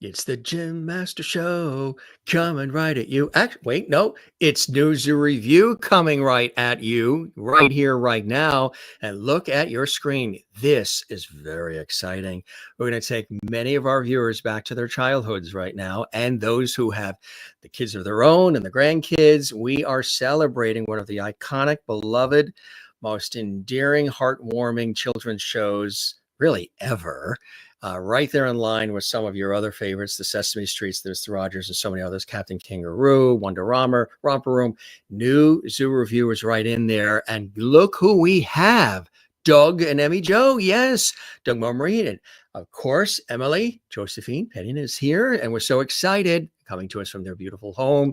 It's the Jim Master Show coming right at you. Wait, no, it's Zoo Revue coming right at you right here, right now. And look at your screen. This is very exciting. We're going to take many of our viewers back to their childhoods right now, and those who have the kids of their own and the grandkids. We are celebrating one of the iconic, beloved, most endearing, heartwarming children's shows really ever. Right there in line with some of your other favorites, the Sesame Streets, there's the Rogers, and so many others, Captain Kangaroo, Wonderama, Romper Room. New Zoo Revue is right in there. And look who we have. Doug and Emmy Jo. Yes, Doug, Momary, and of course, Emily, Josephine, Peden is here. And we're so excited, coming to us from their beautiful home.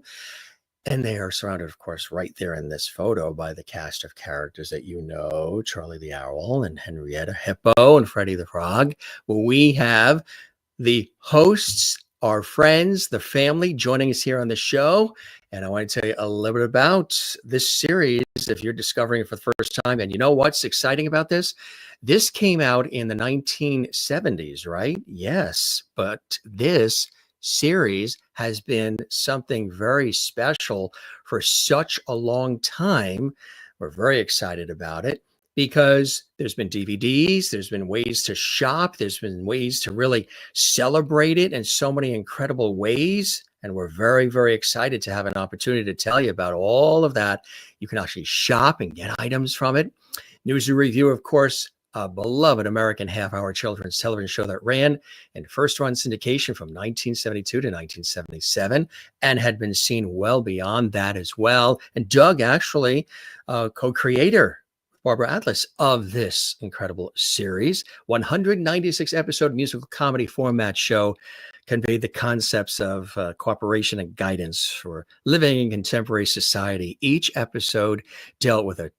And they are surrounded, of course, right there in this photo by the cast of characters that you know, Charlie the Owl and Henrietta Hippo and Freddie the Frog. Well, we have the hosts, our friends, the family joining us here on the show. And I want to tell you a little bit about this series if you're discovering it for the first time. And you know what's exciting about this? This came out in the 1970s, right? Yes, but this series has been something very special for such a long time. We're very excited about it because there's been DVDs, there's been ways to shop, there's been ways to really celebrate it in so many incredible ways. And we're very, very excited to have an opportunity to tell you about all of that. You can actually shop and get items from it. Zoo Revue, of course, a beloved American half-hour children's television show that ran in first-run syndication from 1972 to 1977 and had been seen well beyond that as well. And Doug actually co-creator, Barbara Atlas, of this incredible series. 196-episode musical comedy format show conveyed the concepts of cooperation and guidance for living in contemporary society. Each episode dealt with a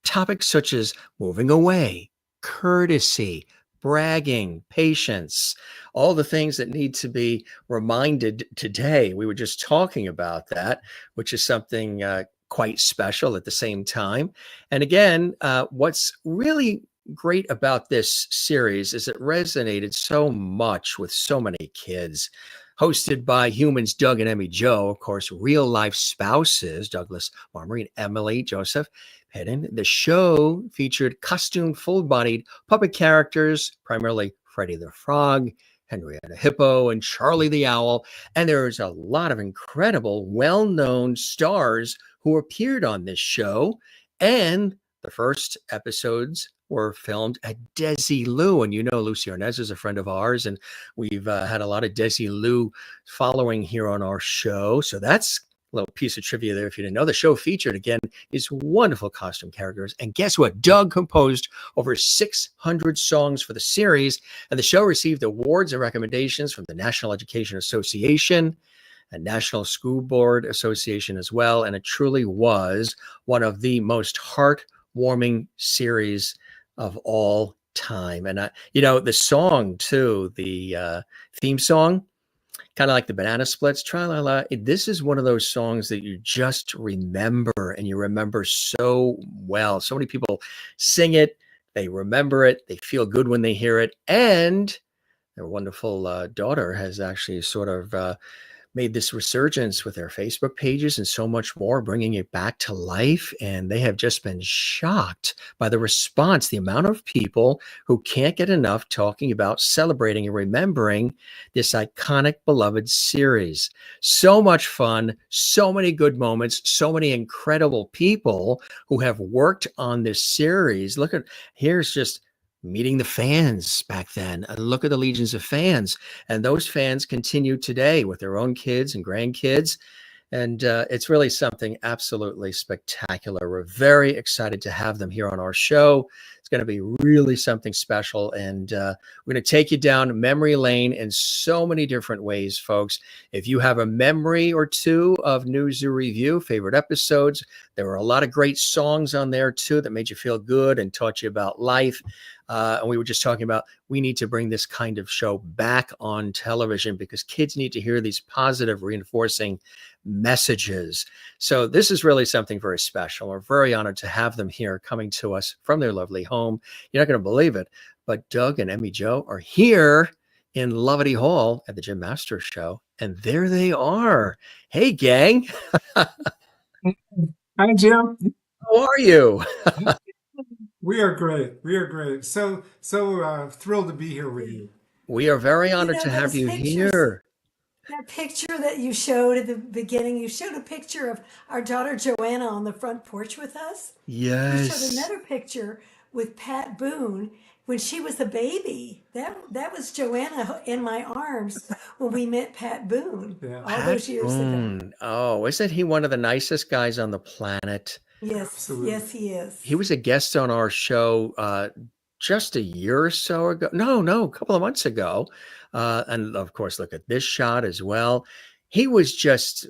topic such as moving away, courtesy, bragging, patience, all the things that need to be reminded today. We were just talking about that, which is something quite special at the same time. And again, what's really great about this series is it resonated so much with so many kids. Hosted by humans Doug and Emmy Jo, of course, real life spouses, Douglas, Momary, and Emily, Joseph, Peden. The show featured costumed, full-bodied puppet characters, primarily Freddie the Frog, Henrietta Hippo, and Charlie the Owl. And there's a lot of incredible, well-known stars who appeared on this show. And the first episodes were filmed at Desilu. And you know, Lucy Arnaz is a friend of ours, and we've had a lot of Desilu following here on our show. So that's a little piece of trivia there if you didn't know. The show featured, again, these wonderful costume characters. And guess what? Doug composed over 600 songs for the series, and the show received awards and recommendations from the National Education Association and National School Board Association as well. And it truly was one of the most heartwarming series of all time. And you know, the song too, the theme song, kind of like the Banana Splits, tra-la-la. This is one of those songs that you just remember, and you remember so well. So many people sing it, they remember it, they feel good when they hear it, and their wonderful daughter has actually sort of made this resurgence with their Facebook pages and so much more, bringing it back to life. And they have just been shocked by the response, the amount of people who can't get enough talking about celebrating and remembering this iconic, beloved series. So much fun, so many good moments, so many incredible people who have worked on this series. Look at, here's just meeting the fans back then. And look at the legions of fans. And those fans continue today with their own kids and grandkids. And it's really something absolutely spectacular. We're very excited to have them here on our show. It's going to be really something special. And we're going to take you down memory lane in so many different ways, folks. If you have a memory or two of Zoo Revue, favorite episodes, there were a lot of great songs on there too that made you feel good and taught you about life. And we were just talking about, we need to bring this kind of show back on television because kids need to hear these positive, reinforcing messages. So this is really something very special. We're very honored to have them here coming to us from their lovely home. You're not going to believe it, but Doug and Emmy Jo are here in Lovety Hall at the Jim Masters Show, and there they are. Hey, gang, Hi, Jim. how are you? We are great. We are great. So thrilled to be here with you. We are very You honored know, to have those you pictures, here. that picture that you showed at the beginning, you showed a picture of our daughter Joanna on the front porch with us. You showed Yes. another picture with Pat Boone when she was a baby. That was Joanna in my arms when we met Pat Boone Yeah, all Pat those years ago. Boone. Oh, isn't he one of the nicest guys on the planet? Yes, absolutely. yes, he He is. was a guest on our show just a year or so ago. No, a couple of months ago. And of course, look at this shot as well. He was just,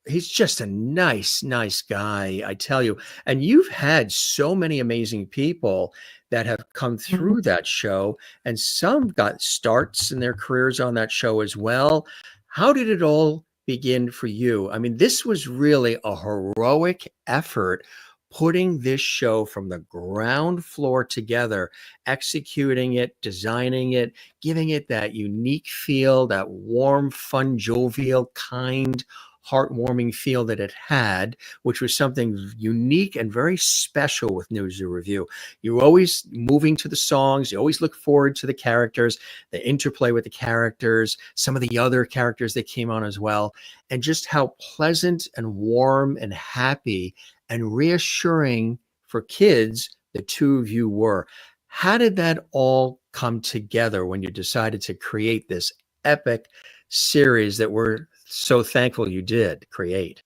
he's just a nice guy, I tell you. And you've had so many amazing people that have come Mhm. through that show, and some got starts in their careers on that show as well. How did it all begin for you? I mean, this was really a heroic effort putting this show from the ground floor together, executing it, designing it, giving it that unique feel, that warm, fun, jovial, kind, heartwarming feel that it had, which was something unique and very special with New Zoo Review. You're always moving to the songs, you always look forward to the characters, the interplay with the characters, some of the other characters that came on as well, and just how pleasant and warm and happy and reassuring for kids the two of you were. How did that all come together when you decided to create this epic series that we're so thankful you did create?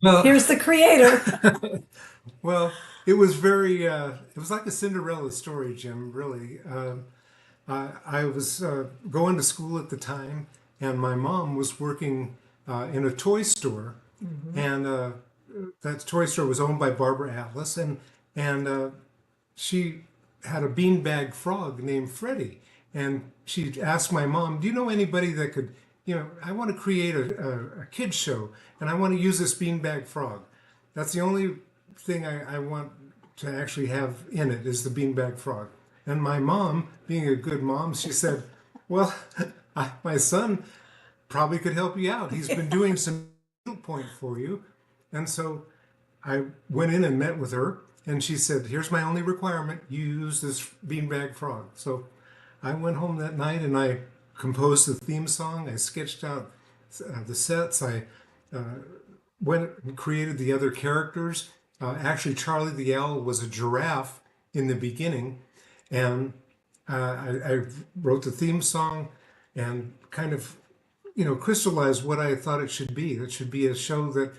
Well, Here's the creator. well, it was very. It was like a Cinderella story, Jim. Really, I was going to school at the time, and my mom was working in a toy store, and that toy store was owned by Barbara Atlas, and she had a beanbag frog named Freddie. And she asked my mom, "Do you know anybody that could, I want to create a kids show and I want to use this beanbag frog. That's the only thing I want to actually have in it is the beanbag frog." And my mom, being a good mom, she said, "Well, my son probably could help you out. He's been doing some point for you." And so I went in and met with her, and she said, "Here's my only requirement: you use this beanbag frog." So I went home that night and I composed the theme song. I sketched out the sets. I went and created the other characters. Actually, Charlie the Owl was a giraffe in the beginning, and I wrote the theme song and kind of, crystallized what I thought it should be. It should be a show that,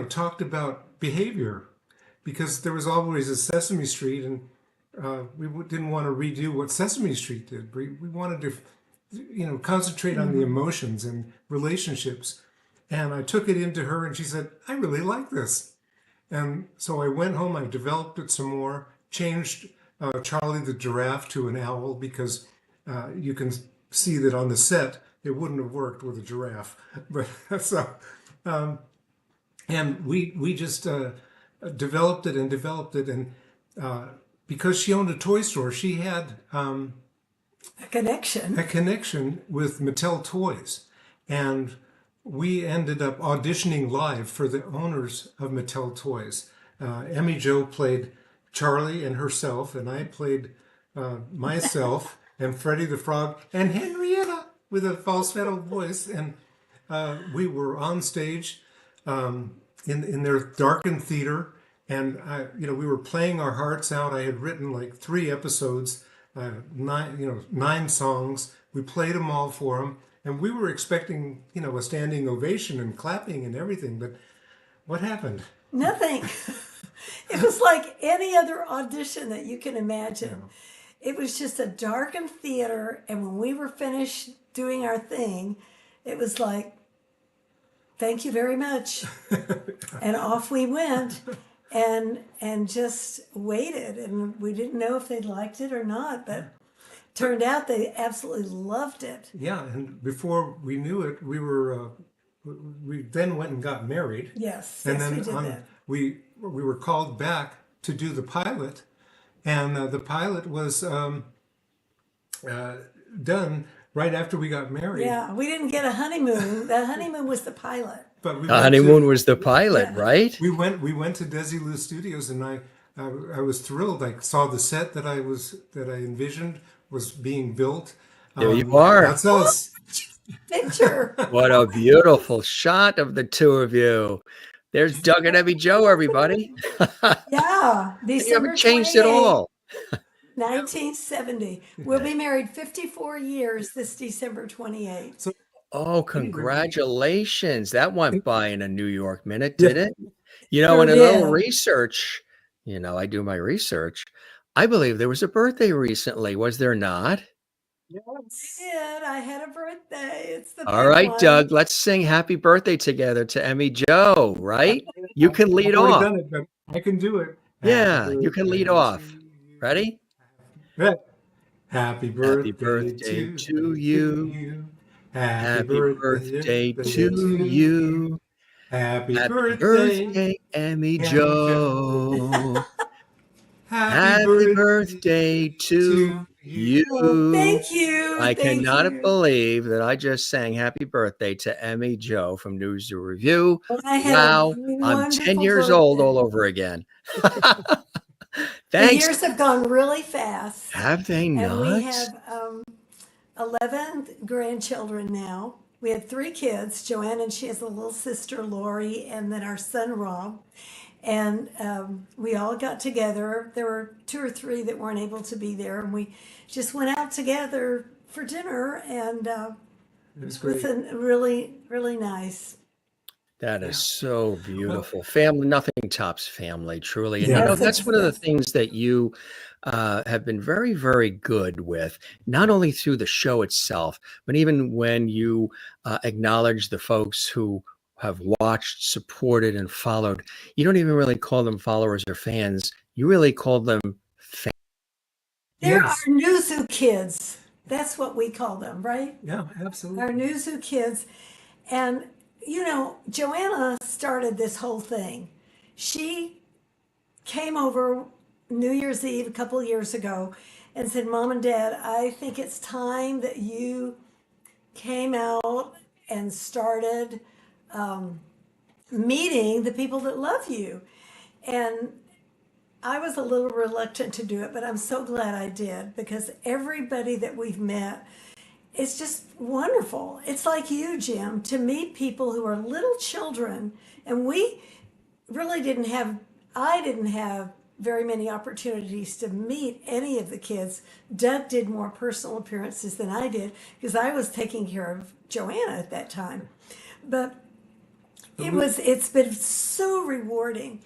talked about behavior, because there was always a Sesame Street, and we didn't want to redo what Sesame Street did. We wanted to, concentrate on the emotions and relationships. And I took it into her, and she said, "I really like this." And so I went home, I developed it some more, changed Charlie the giraffe to an owl, because you can see that on the set it wouldn't have worked with a giraffe. But so, and we just developed it, and because she owned a toy store, she had A connection. a connection with Mattel Toys, and we ended up auditioning live for the owners of Mattel Toys. Emmy Jo played Charlie and herself, and I played myself and Freddie the Frog and Henrietta with a falsetto voice, and we were on stage in their darkened theater, and we were playing our hearts out. I had written like 3 episodes, nine songs. We played them all for them, and we were expecting, a standing ovation and clapping and everything. But what happened? Nothing. It was like any other audition that you can imagine. It was just a darkened theater, and when we were finished doing our thing, it was like, "Thank you very much," and off we went, and just waited, and we didn't know if they'd liked it or not, but turned out they absolutely loved it. Yeah, and before we knew it, we then went and got married, Yes, and yes, we then did that. we were called back to do the pilot, and the pilot was done right after we got married. Yeah, we didn't get a honeymoon. The honeymoon was the pilot. But we The went honeymoon to was the pilot, Yeah. right? we went to Desilu Studios, and I was thrilled. I saw the set that I envisioned was being built. There you are. That's us. Picture. What a beautiful shot of the two of you. There's Doug and Emmy Jo, everybody. Yeah, And you December haven't changed at 28th, all. 1970. We'll be married 54 years this December 28th. So Oh, anyway, congratulations. That went by in a New York minute, did yeah. it? You know, Sure in a little did. research, I do my research. I believe there was a birthday recently, was there not? Yes. I had a birthday. It's the All big right, one. Doug, let's sing happy birthday together to Emmy Jo, right? You can I've lead already off. done it, but I can do it. Happy Yeah, you can lead birthday to off. you. Ready? Yeah. Happy Happy birthday birthday to to you. you. Happy Happy birthday birthday to to you. you. Happy Happy birthday, birthday, Emmy Emmy Jo. Jo. Happy Happy birthday birthday to to you. Oh, you. thank you. I Thank cannot you. believe that I just sang happy birthday to Emmy Jo from Zoo Revue. Well, I had a Wow, I'm 10 wonderful years old all birthday. over again. The Thanks. years have gone really fast, Have they and we not? have 11 grandchildren now. We had 3 kids, Joanne, and she has a little sister, Lori, and then our son, Rob. And we all got together. There were 2 or 3 that weren't able to be there, and we just went out together for dinner, and It was it was great. really, really nice. That Yeah. is so Well, beautiful. Family, nothing tops family, truly. And yeah. that's one of the Yes. things that you have been very, very good with, not only through the show itself, but even when you acknowledge the folks who have watched, supported, and followed. You don't even really call them followers or fans. You really call them fans. There are Yes. new zoo kids. That's what we call them, right? Yeah, Our absolutely. new zoo kids. And, Joanna started this whole thing. She came over New Year's Eve a couple years ago and said, Mom and Dad, I think it's time that you came out and started meeting the people that love you. And I was a little reluctant to do it, but I'm so glad I did because everybody that we've met, it's just wonderful. It's like you, Jim, to meet people who are little children. And we really I didn't have very many opportunities to meet any of the kids. Doug did more personal appearances than I did because I was taking care of Joanna at that time. But it's been so rewarding.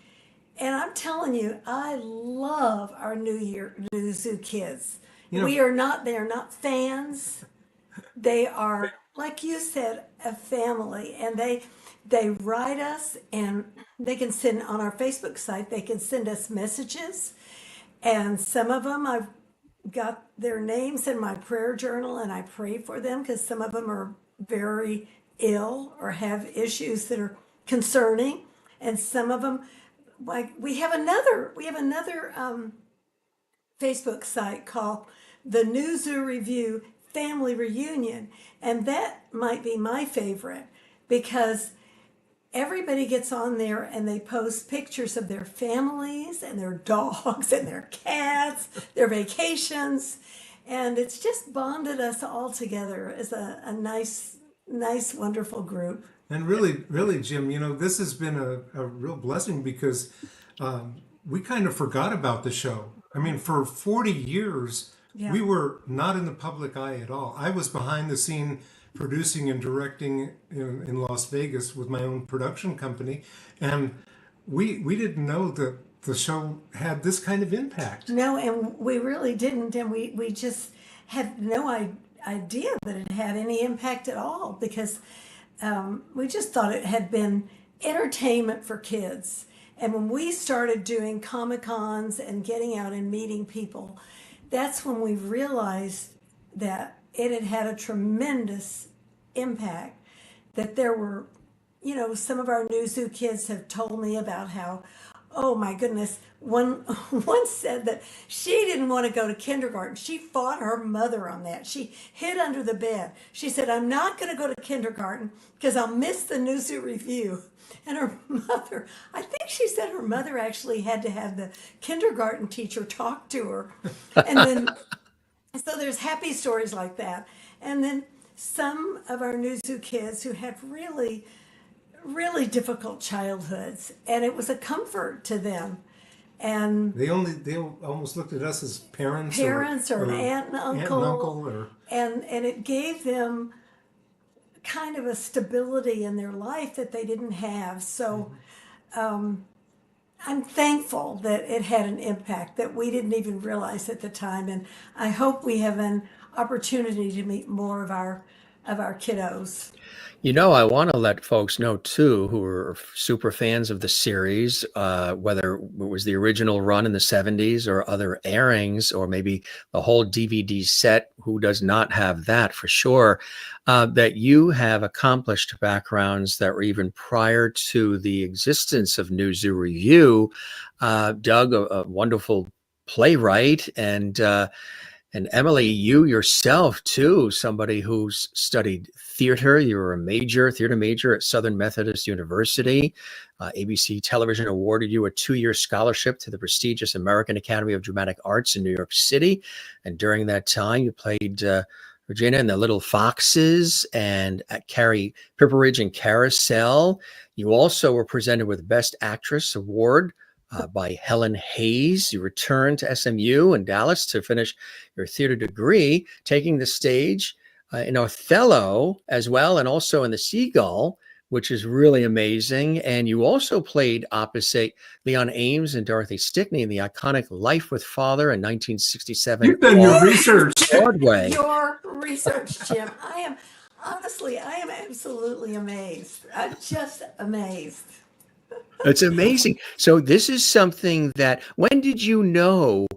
And I'm telling you, I love our New Zoo kids. You know, They are not fans. They are, like you said, a family, and they write us, and they can send on our Facebook site. They can send us messages, and some of them I've got their names in my prayer journal, and I pray for them because some of them are very ill or have issues that are concerning, and some of them, like we have another Facebook site called the New Zoo Revue Family Reunion. And that might be my favorite because everybody gets on there and they post pictures of their families and their dogs and their cats, their vacations. And it's just bonded us all together as a nice, wonderful group. and really, Jim, this has been a real blessing because we kind of forgot about the show. I mean, for 40 years, Yeah. we were not in the public eye at all. I was behind the scene producing and directing in Las Vegas with my own production company, and we didn't know that the show had this kind of impact. No, and we really didn't. And we just had no idea that it had any impact at all because we just thought it had been entertainment for kids. And when we started doing Comic Cons and getting out and meeting people, that's when we realized that it had had a tremendous impact. That there were, some of our New Zoo kids have told me about how Oh my goodness. One once said that she didn't want to go to kindergarten. She fought her mother on that. She hid under the bed. She said, "I'm not going to go to kindergarten because I'll miss the New Zoo Review." And her mother, I think she said her mother actually had to have the kindergarten teacher talk to her. And then, so there's happy stories like that. And then some of our New Zoo kids who had really difficult childhoods, and it was a comfort to them. And They almost looked at us as parents, parents or an aunt and aunt and uncle, uncle, or and it gave them kind of a stability in their life that they didn't have. So I'm thankful that it had an impact that we didn't even realize at the time, and I hope we have an opportunity to meet more of our kiddos. I want to let folks know too, who are super fans of the series, whether it was the original run in the 70s or other airings, or maybe the whole DVD set, who does not have that for sure, that you have accomplished backgrounds that were even prior to the existence of New Zoo Review. Doug, a wonderful playwright, and Emily, you yourself too, somebody who's studied theater. You were a theater major at Southern Methodist University. ABC Television awarded you a 2-year scholarship to the prestigious American Academy of Dramatic Arts in New York City. And during that time, you played Regina in The Little Foxes and at Carrie Pipperidge and Carousel. You also were presented with Best Actress Award by Helen Hayes. You returned to SMU in Dallas to finish your theater degree, taking the stage in Othello as well, and also in The Seagull, which is really amazing. And you also played opposite Leon Ames and Dorothy Stickney in the iconic Life with Father in 1967 you've done your research. Broadway. Your research, Jim. I am absolutely amazed. I'm just amazed. It's amazing. So this is something that, when did you know,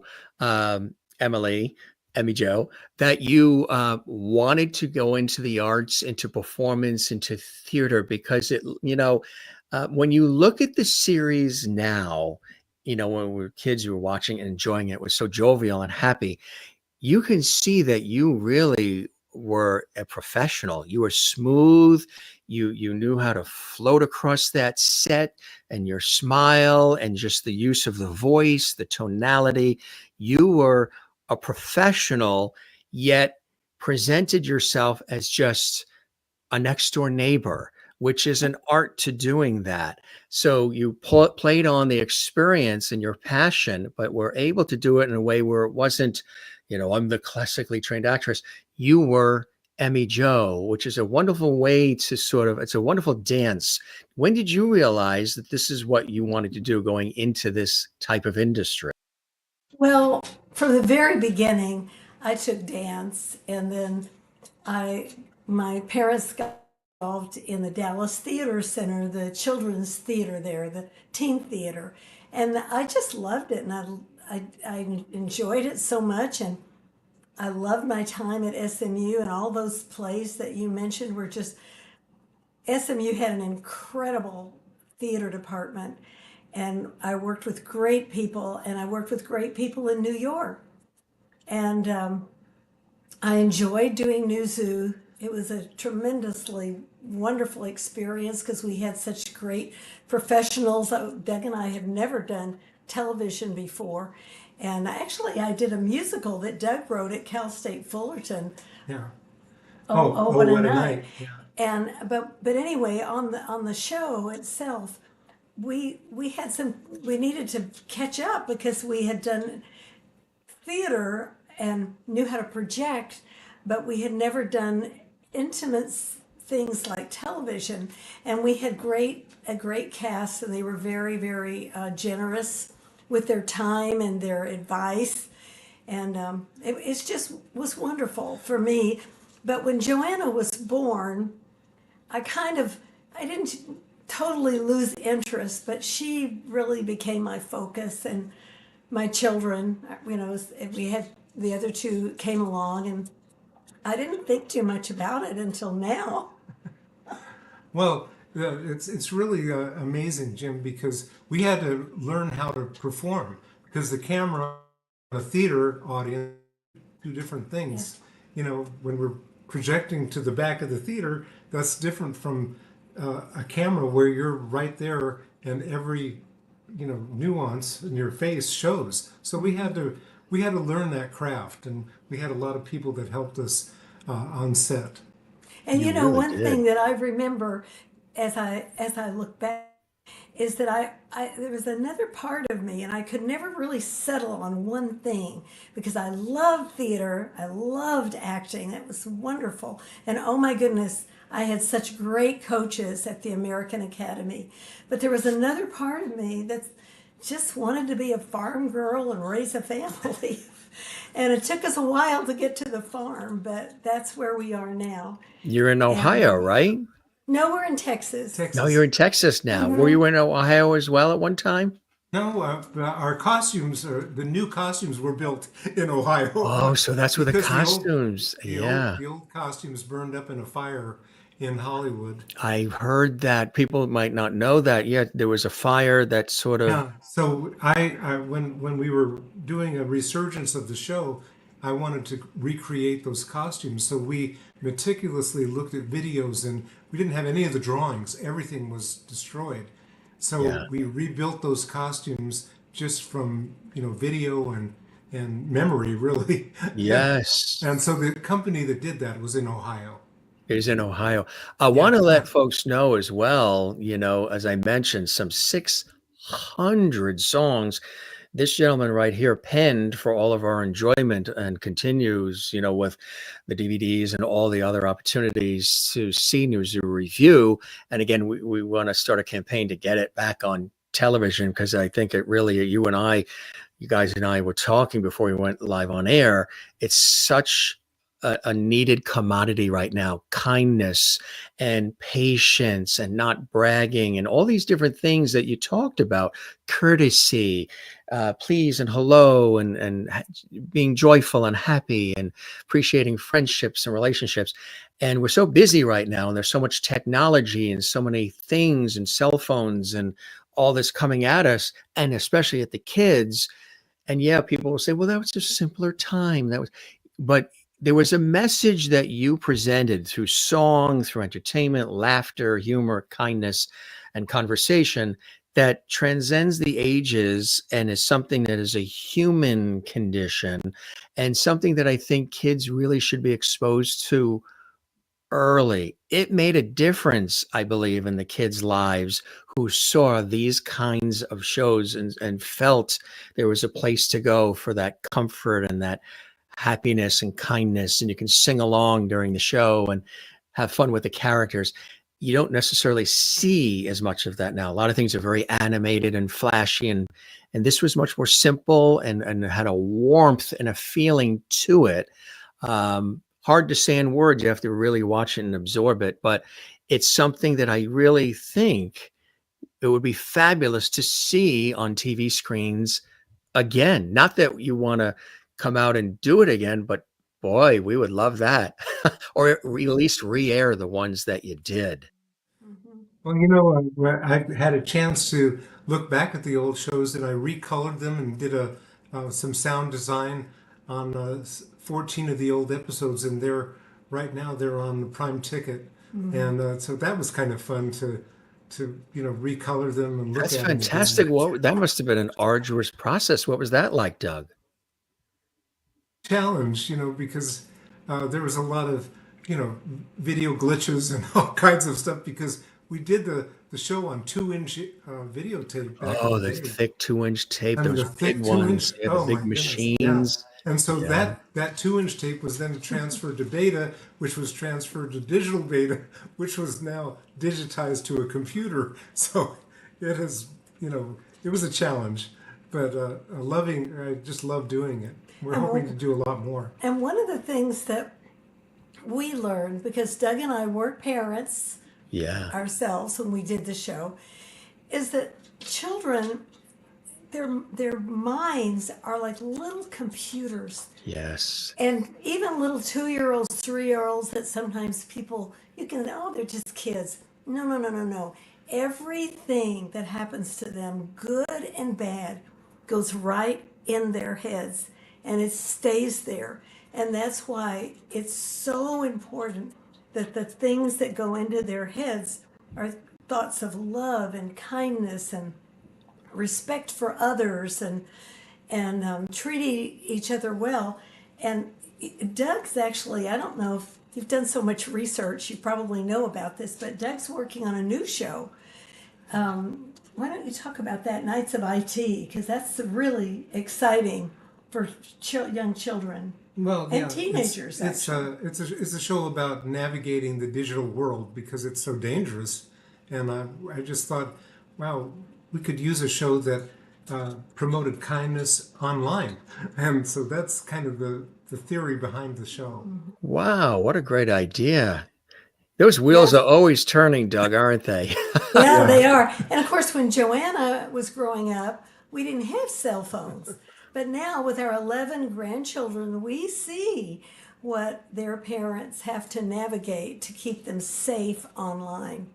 Emmy Jo, that you wanted to go into the arts, into performance, into theater? Because when you look at the series now, when we were kids, you were watching and enjoying it, was so jovial and happy. You can see that you really were a professional. You were smooth. You knew how to float across that set, and your smile and just the use of the voice, the tonality. You were a professional, yet presented yourself as just a next door neighbor, which is an art to doing that. So you played on the experience and your passion, but were able to do it in a way where it wasn't, I'm the classically trained actress. You were Emmy Jo, which is a wonderful way to it's a wonderful dance. When did you realize that this is what you wanted to do going into this type of industry? Well, from the very beginning, I took dance, and then I my parents got involved in the Dallas Theater Center, the children's theater there, the teen theater, and I just loved it, and I enjoyed it so much, and I loved my time at SMU, and all those plays that you mentioned were just, SMU had an incredible theater department, and I worked with great people, and I worked with great people in New York. And I enjoyed doing New Zoo. It was a tremendously wonderful experience because we had such great professionals. Doug and I had never done television before. And actually, I did a musical that Doug wrote at Cal State Fullerton. Yeah. What a what a night! night. Yeah. And but anyway, on the show itself, we had we needed to catch up because we had done theater and knew how to project, but we had never done intimate things like television. And we had a great cast, and they were very generous with their time and their advice, and it just was wonderful for me. But when Joanna was born, I didn't totally lose interest, but she really became my focus, and my children, we had the other two came along, and I didn't think too much about it until now. Well, Yeah, it's really amazing, Jim, because we had to learn how to perform because the camera, the theater audience, do different Yeah. things. When we're projecting to the back of the theater, that's different from a camera where you're right there and every nuance in your face shows. So we had to learn that craft, and we had a lot of people that helped us on set. And You really one thing did. that I remember as I look back is that I there was another part of me and I could never really settle on one thing because I loved theater, I loved acting. It was wonderful. And oh my goodness, I had such great coaches at the American Academy. But there was another part of me that just wanted to be a farm girl and raise a family. And it took us a while to get to the farm, but that's where we are now. You're in And Ohio, right? no, we're in Texas. No, you're Texas. in Texas now. Were you in Ohio as well at one time? No, our costumes, the new costumes were built in Ohio Oh, so that's where the because the old, costumes. the old, Yeah. the old costumes burned up in a fire in Hollywood. I heard that. People might not know that yet. There was a fire that sort of, Yeah. So when we were doing a resurgence of the show, I wanted to recreate those costumes. So we meticulously looked at videos, and we didn't have any of the drawings. Everything was destroyed. So yeah. we rebuilt those costumes just from video and memory, really. and Yes. and so the company that did that was in Ohio. It is in Ohio. I Yeah. want to let folks know as well, as I mentioned, some 600 songs this gentleman right here penned for all of our enjoyment and continues, with the DVDs and all the other opportunities to see New Zoo Review. And again, we want to start a campaign to get it back on television because I think it really, you guys and I were talking before we went live on air. It's such a needed commodity right now, kindness and patience and not bragging and all these different things that you talked about, courtesy, please and hello, and being joyful and happy and appreciating friendships and relationships. And we're so busy right now, and there's so much technology and so many things and cell phones and all this coming at us, and especially at the kids. And yeah, people will say, well, that was a simpler time. But there was a message that you presented through song, through entertainment, laughter, humor, kindness, and conversation that transcends the ages and is something that is a human condition and something that I think kids really should be exposed to early. It made a difference, I believe, in the kids' lives who saw these kinds of shows and felt there was a place to go for that comfort and that happiness and kindness. And you can sing along during the show and have fun with the characters. You don't necessarily see as much of that now. A lot of things are very animated and flashy, and this was much more simple and had a warmth and a feeling to it. Hard to say in words. You have to really watch it and absorb it, but it's something that I really think it would be fabulous to see on TV screens again. Not that you want to come out and do it again, but boy, we would love that. Or at least re-air the ones that you did. Mhm. Well, I've had a chance to look back at the old shows, and I recolored them and did some sound design on 14 of the old episodes, and right now they're on the Prime Ticket, and so that was kind of fun to recolor them and look That's at them again. fantastic. That must have been an arduous process. What was that like, Doug? Challenge, because there was a lot of, video glitches and all kinds of stuff because we did the show on 2-inch videotape back in Oh, the the day. thick 2-inch tape, I mean, those the big thick 2-inch. ones. Yeah, the Oh my big goodness, yeah. machines. And so Yeah. that 2-inch tape was then transferred to beta, which was transferred to digital beta, which was now digitized to a computer. So it has, it was a challenge, but I just love doing it. We're hoping to And, do a lot more. and one of the things that we learned, because Doug and I weren't parents Yeah. ourselves when we did the show, is that children, their minds are like little computers. Yes. And even little 2-year-olds, 3-year-olds that sometimes people, you can, oh, they're just kids. No, no, no, no, no. Everything that happens to them, good and bad, goes right in their heads and it stays there. And that's why it's so important that the things that go into their heads are thoughts of love and kindness and respect for others and treating each other well. And Doug's actually, I don't know if you've done so much research, you probably know about this, but Doug's working on a new show. Why don't you talk about that, Knights of IT? Because that's really exciting for young children Well, and yeah, teenagers. it's a show about navigating the digital world because it's so dangerous, and I just thought, wow, we could use a show that promoted kindness online, and so that's kind of the theory behind the show. Wow, what a great idea. Those wheels Yes. are always turning, Doug, aren't they? Yeah, Yeah. they are. And of course, when Joanna was growing up, we didn't have cell phones. But now, with our 11 grandchildren, we see what their parents have to navigate to keep them safe online.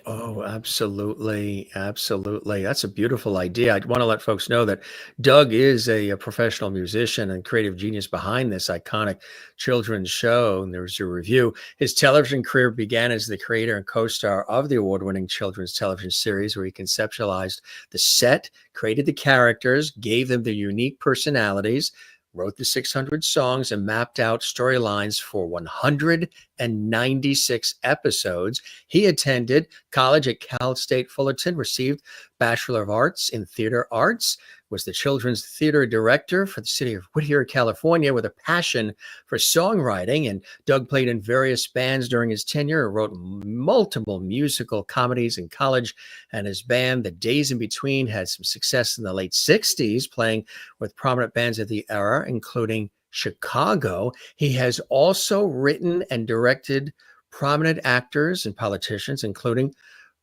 Oh, absolutely. Absolutely. That's a beautiful idea. I want to let folks know that Doug is a professional musician and creative genius behind this iconic children's show. And there's a review. His television career began as the creator and co-star of the award-winning children's television series, where he conceptualized the set, created the characters, gave them their unique personalities, wrote the 600 songs, and mapped out storylines for 196 episodes. He attended college at Cal State Fullerton, received Bachelor of Arts in Theater Arts, was the children's theater director for the city of Whittier, California, with a passion for songwriting. And Doug played in various bands during his tenure, wrote multiple musical comedies in college, and his band, The Days in Between, had some success in the late 60s, playing with prominent bands of the era, including Chicago. He has also written and directed prominent actors and politicians, including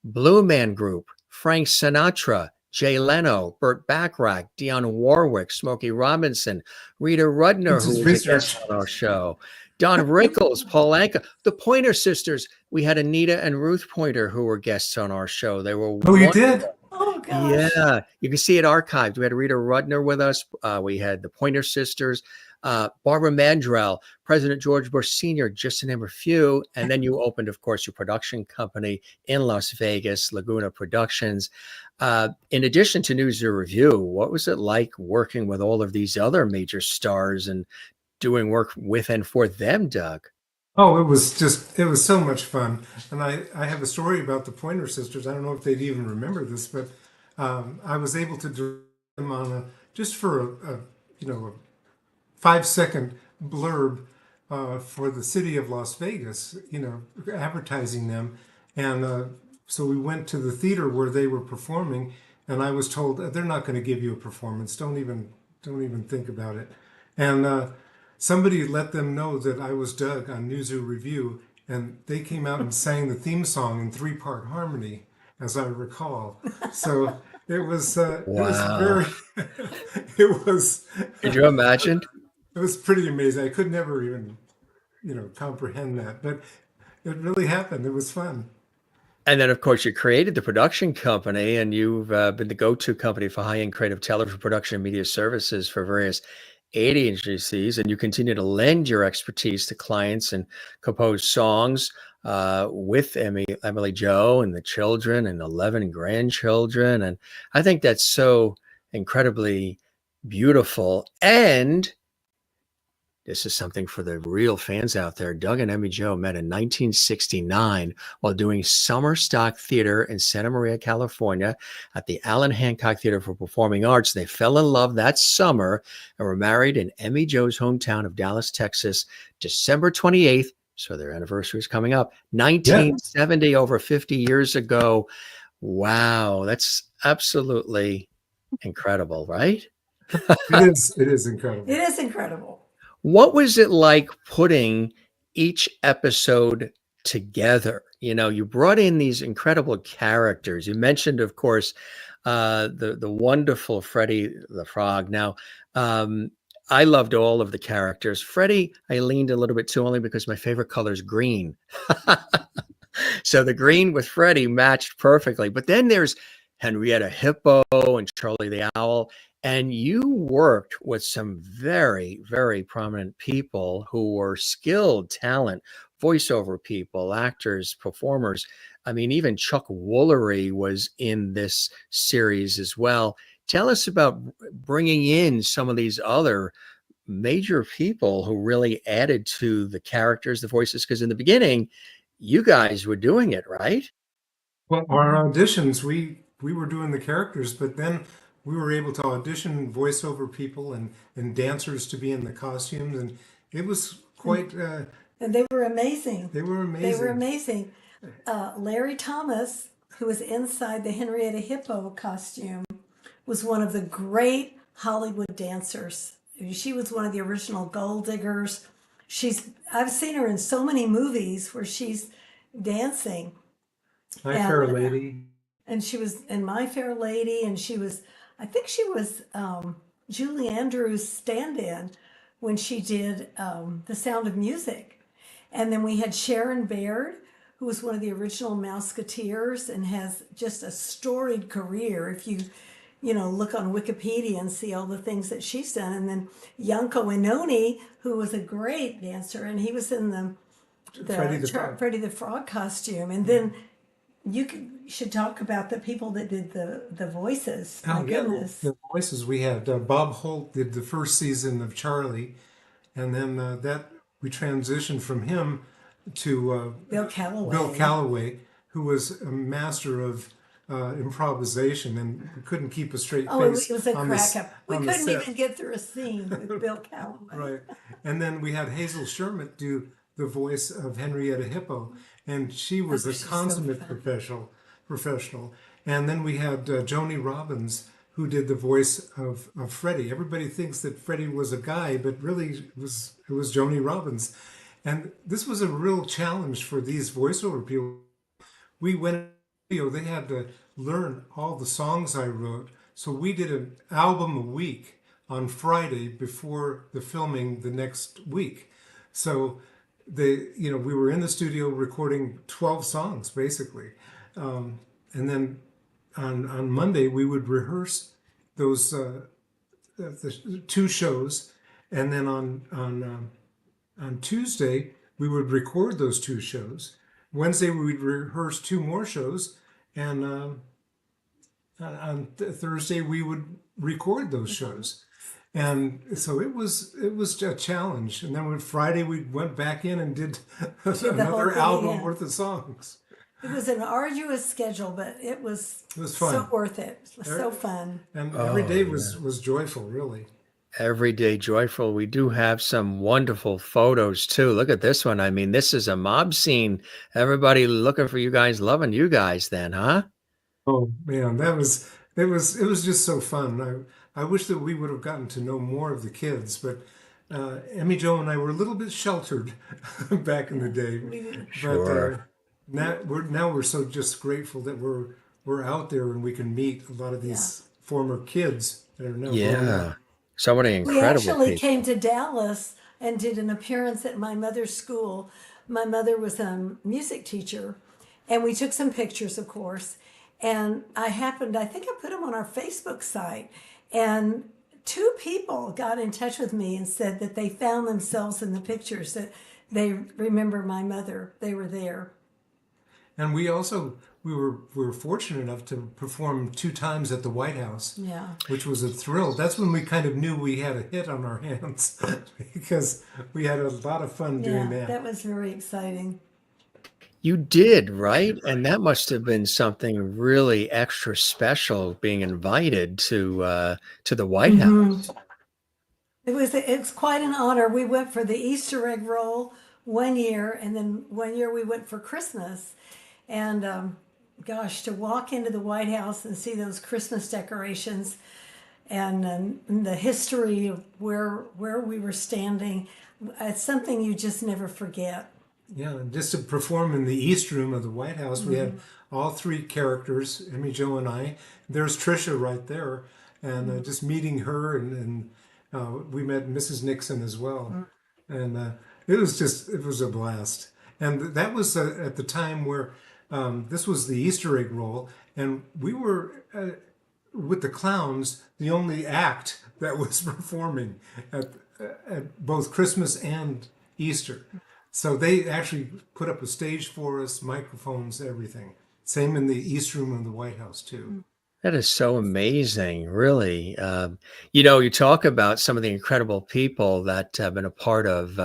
Blue Man Group, Frank Sinatra, Jay Leno, Burt Bacharach, Dionne Warwick, Smokey Robinson, Rita Rudner, It's who his was a guest research. on our show, Don Rickles, Paul Anka, the Pointer Sisters. We had Anita and Ruth Pointer who were guests on our show. They were Oh, you wonderful. did? Oh, gosh. Yeah, you can see it archived. We had Rita Rudner with us. We had the Pointer Sisters, Barbara Mandrell, President George Bush Sr., just to name a few. And then you opened, of course, your production company in Las Vegas, Laguna Productions. In addition to News Review, what was it like working with all of these other major stars and doing work with and for them, Doug? Oh, it was so much fun. And I have a story about the Pointer Sisters. I don't know if they'd even remember this, but I was able to direct them on just for a 5-second blurb for the city of Las Vegas, advertising them. And so we went to the theater where they were performing, and I was told they're not going to give you a performance. Don't even think about it. And somebody let them know that I was Doug on Zoo Revue, and they came out and sang the theme song in 3-part harmony, as I recall. So it was Wow. very, it was, Could you imagine? it was pretty amazing. I could never even, comprehend that, but it really happened. It was fun. And then, of course, you created the production company, and you've been the go-to company for high-end creative television production and media services for various ad agencies. And you continue to lend your expertise to clients and compose songs with Emily Jo and the children and 11 grandchildren. And I think that's so incredibly beautiful. And this is something for the real fans out there. Doug and Emmy Jo met in 1969 while doing summer stock theater in Santa Maria, California at the Allen Hancock Theater for Performing Arts. They fell in love that summer and were married in Emmy Jo's hometown of Dallas, Texas, December 28th. So their anniversary is coming up. Yeah, 1970, over 50 years ago. Wow, that's absolutely incredible, right? it is. It is It incredible. is incredible. What was it like putting each episode together? You brought in these incredible characters. You mentioned, of course, the wonderful Freddie the Frog. Now, I loved all of the characters. Freddie, I leaned a little bit too, only because my favorite color is green. So the green with Freddie matched perfectly. But then there's Henrietta Hippo and Charlie the Owl. And you worked with some very, very prominent people who were skilled talent, voiceover people, actors, performers. I mean, even Chuck Woolery was in this series as well. Tell us about bringing in some of these other major people who really added to the characters, the voices, because in the beginning, you guys were doing it, right? Well, our auditions, we were doing the characters, but then we were able to audition voiceover people and dancers to be in the costumes, and it was quite. And they were amazing. They were They were amazing. amazing. Larry Thomas, who was inside the Henrietta Hippo costume, was one of the great Hollywood dancers. She was one of the original gold diggers. I've seen her in so many movies where she's dancing. My And Fair Lady. and she was in My Fair Lady, and I think she was Julie Andrews' stand-in when she did The Sound of Music. And then we had Sharon Baird, who was one of the original Mouseketeers and has just a storied career. If you look on Wikipedia and see all the things that she's done. And then Yanko Inoni, who was a great dancer, and he was in Freddie the Frog. Freddie the Frog costume. And then should talk about the people that did the voices. My goodness. The voices we had. Bob Holt did the first season of Charlie, and then that we transitioned from him to Bill Calloway. Bill Calloway, who was a master of improvisation and couldn't keep a straight Oh, face. it was a on the crack up. We on the couldn't set. even get through a scene with Bill Calloway. Right. And then we had Hazel Sherman do the voice of Henrietta Hippo, and she was a she's so consummate fun. professional. And then we had Joni Robbins, who did the voice of Freddie. Everybody thinks that Freddie was a guy, but really it was Joni Robbins. And this was a real challenge for these voiceover people. We went, they had to learn all the songs I wrote. So we did an album a week on Friday before the filming the next week. So we were in the studio recording 12 songs basically. And then on Monday we would rehearse those the two shows, and then on Tuesday we would record those two shows. Wednesday we would rehearse two more shows, and on Thursday we would record those shows. And so it was a challenge. And then on Friday we went back in and did another album worth of songs. It was an arduous schedule, but it was fun. so worth it. It was so fun. And every day was joyful, really. Everyday joyful. We do have some wonderful photos too. Look at this one. I mean, this is a mob scene. Everybody looking for you guys, loving you guys then, huh? Oh man, it was just so fun. I wish that we would have gotten to know more of the kids, but Emmy Jo and I were a little bit sheltered back in the day. Sure. But now we're so just grateful that we're out there and we can meet a lot of these former kids that are now grown Yeah. up. So many We incredible actually people. came to Dallas and did an appearance at my mother's school. My mother was a music teacher, and we took some pictures, of course. And I think I put them on our Facebook site, and two people got in touch with me and said that they found themselves in the pictures, that they remember my mother. They were there. And we were fortunate enough to perform 2 times at the White House, Yeah. which was a thrill. That's when we kind of knew we had a hit on our hands because we had a lot of fun doing that. That was very exciting. You did, right? And that must have been something really extra special being invited to the White House. It's quite an honor. We went for the Easter egg roll one year, and then one year we went for Christmas. And gosh, to walk into the White House and see those Christmas decorations and the history of where we were standing, it's something you just never forget. Yeah, and just to perform in the East Room of the White House, we had all 3 characters, Emmy Jo and I. There's Trisha right there, and just meeting her, and we met Mrs. Nixon as well, and it was a blast. And that was at the time where this was the Easter egg roll, and we were with the clowns the only act that was performing at both Christmas and Easter. So they actually put up a stage for us, microphones, everything. Same in the East Room of the White House too. That is so amazing, really. You talk about some of the incredible people that have been a part of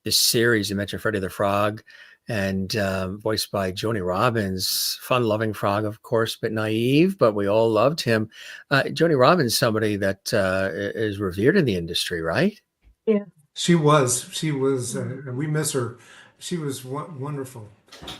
this series. You mentioned Freddie the Frog, and voiced by Joni Robbins, fun-loving frog, of course, but naive. But we all loved him. Joni Robbins, somebody that is revered in the industry, right? Yeah. She was. She was. We miss her. She was wonderful.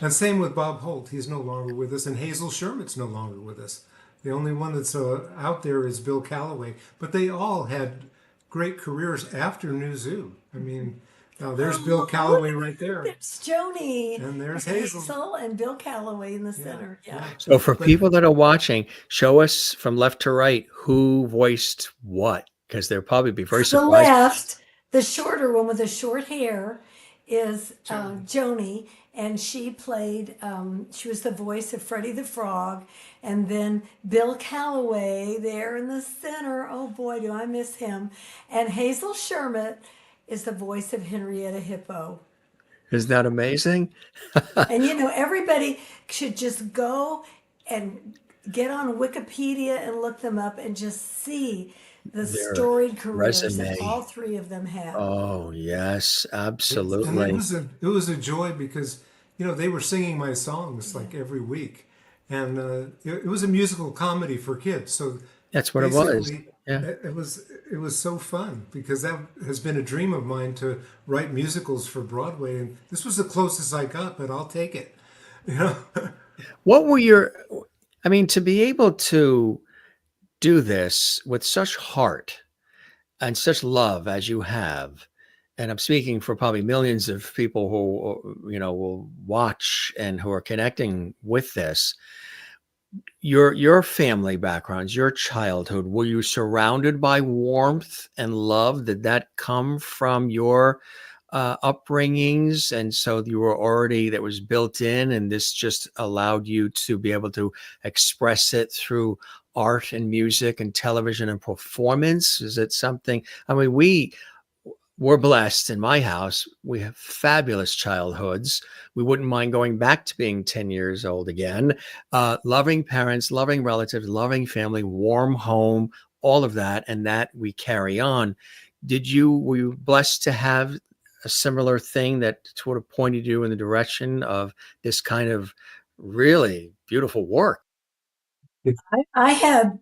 And same with Bob Holt. He's no longer with us, and Hazel Sherman's no longer with us. The only one that's out there is Bill Calloway. But they all had great careers after New Zoo. I mean, now there's Bill Calloway right there, There's Joni and there's and Hazel. and Bill Calloway in the center. Yeah. So for But people that are watching, show us from left to right who voiced what, because they'll probably be very The surprised. left, the shorter one with the short hair, is Joni, and she played. She was the voice of Freddie the Frog, and then Bill Calloway there in the center. Oh boy, do I miss him! And Hazel Sherman is the voice of Henrietta Hippo. Isn't that amazing? And everybody should just go and get on Wikipedia and look them up and just see the Their storied careers that all resume. three of them had. Oh, yes, and it absolutely. was a joy because they were singing my songs like every week, and it was a musical comedy for kids. So That's what it was. basically, Yeah. it was so fun because that has been a dream of mine to write musicals for Broadway, and this was the closest I got, but I'll take it. You know, What were I mean, to be able to do this with such heart and such love as you have, and I'm speaking for probably millions of people who, will watch and who are connecting with this. Your family backgrounds, your childhood, were you surrounded by warmth and love? Did that come from your upbringings, and so you were already, that was built in, and this just allowed you to be able to express it through art and music and television and performance? Is it something? I mean, we're blessed in my house. We have fabulous childhoods. We wouldn't mind going back to being 10 years old again. Loving parents, loving relatives, loving family, warm home, all of that, and that we carry on. Were you blessed to have a similar thing that sort of pointed you in the direction of this kind of really beautiful work? I had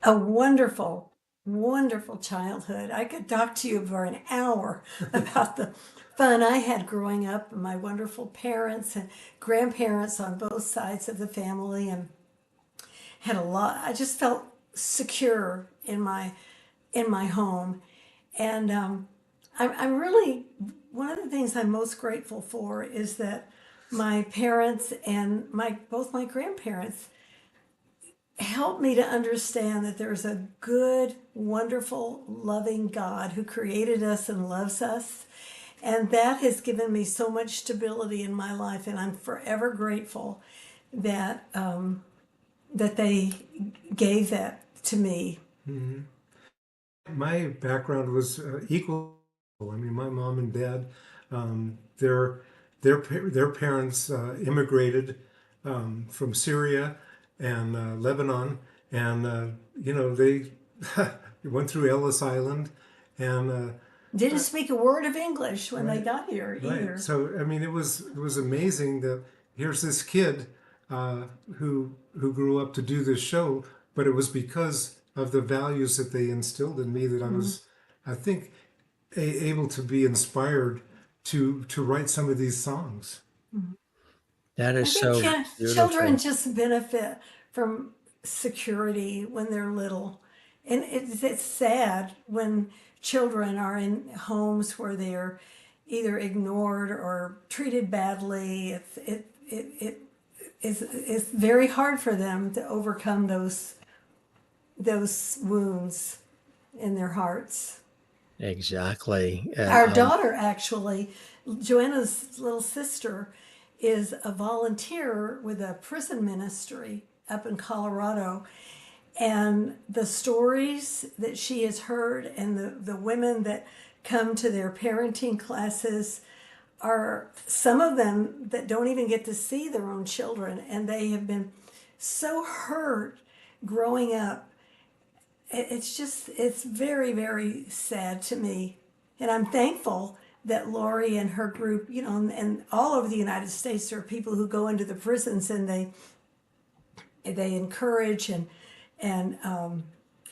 a wonderful, wonderful childhood. I could talk to you for an hour about the fun I had growing up, and my wonderful parents and grandparents on both sides of the family, and had a lot. I just felt secure in my home, and I'm really, one of the things I'm most grateful for is that my parents and both my grandparents helped me to understand that there's a good, wonderful, loving God who created us and loves us. And that has given me so much stability in my life, and I'm forever grateful that that they gave that to me. my background was equal. I mean, my mom and dad, their their parents immigrated from Syria and Lebanon, and they went through Ellis Island, and Didn't speak a word of English when they right, got here right. either. So I mean, it was amazing that here's this kid who grew up to do this show, but it was because of the values that they instilled in me that I was, I think, able to be inspired to write some of these songs. That I is think so children beautiful. just benefit from security when they're little. And it's sad when children are in homes where they're either ignored or treated badly. It's very hard for them to overcome those wounds in their hearts. Exactly. And Our daughter, actually, Joanna's little sister, is a volunteer with a prison ministry up in Colorado. And the stories that she has heard and the women that come to their parenting classes are some of them that don't even get to see their own children. And they have been so hurt growing up. It's very, very sad to me. And I'm thankful that Lori and her group, and all over the United States, there are people who go into the prisons and they encourage and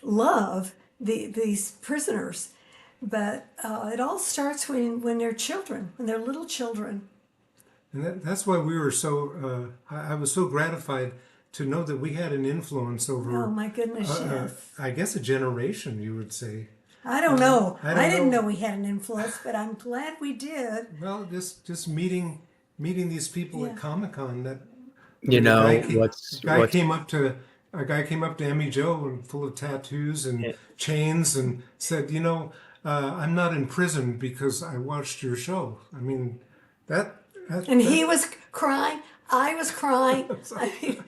love these prisoners. But it all starts when they're children, when they're little children. And that's why we were so, I was so gratified to know that we had an influence over, Oh my goodness, yes. I guess, a generation, you would say. I don't know. I didn't know. know we had an influence, but I'm glad we did. Well, just meeting these people Yeah. at Comic-Con, that you a know guy what's came up to Emmy Jo and full of tattoos and chains and said, I'm not in prison because I watched your show. I mean, And he was crying. I was crying. I mean,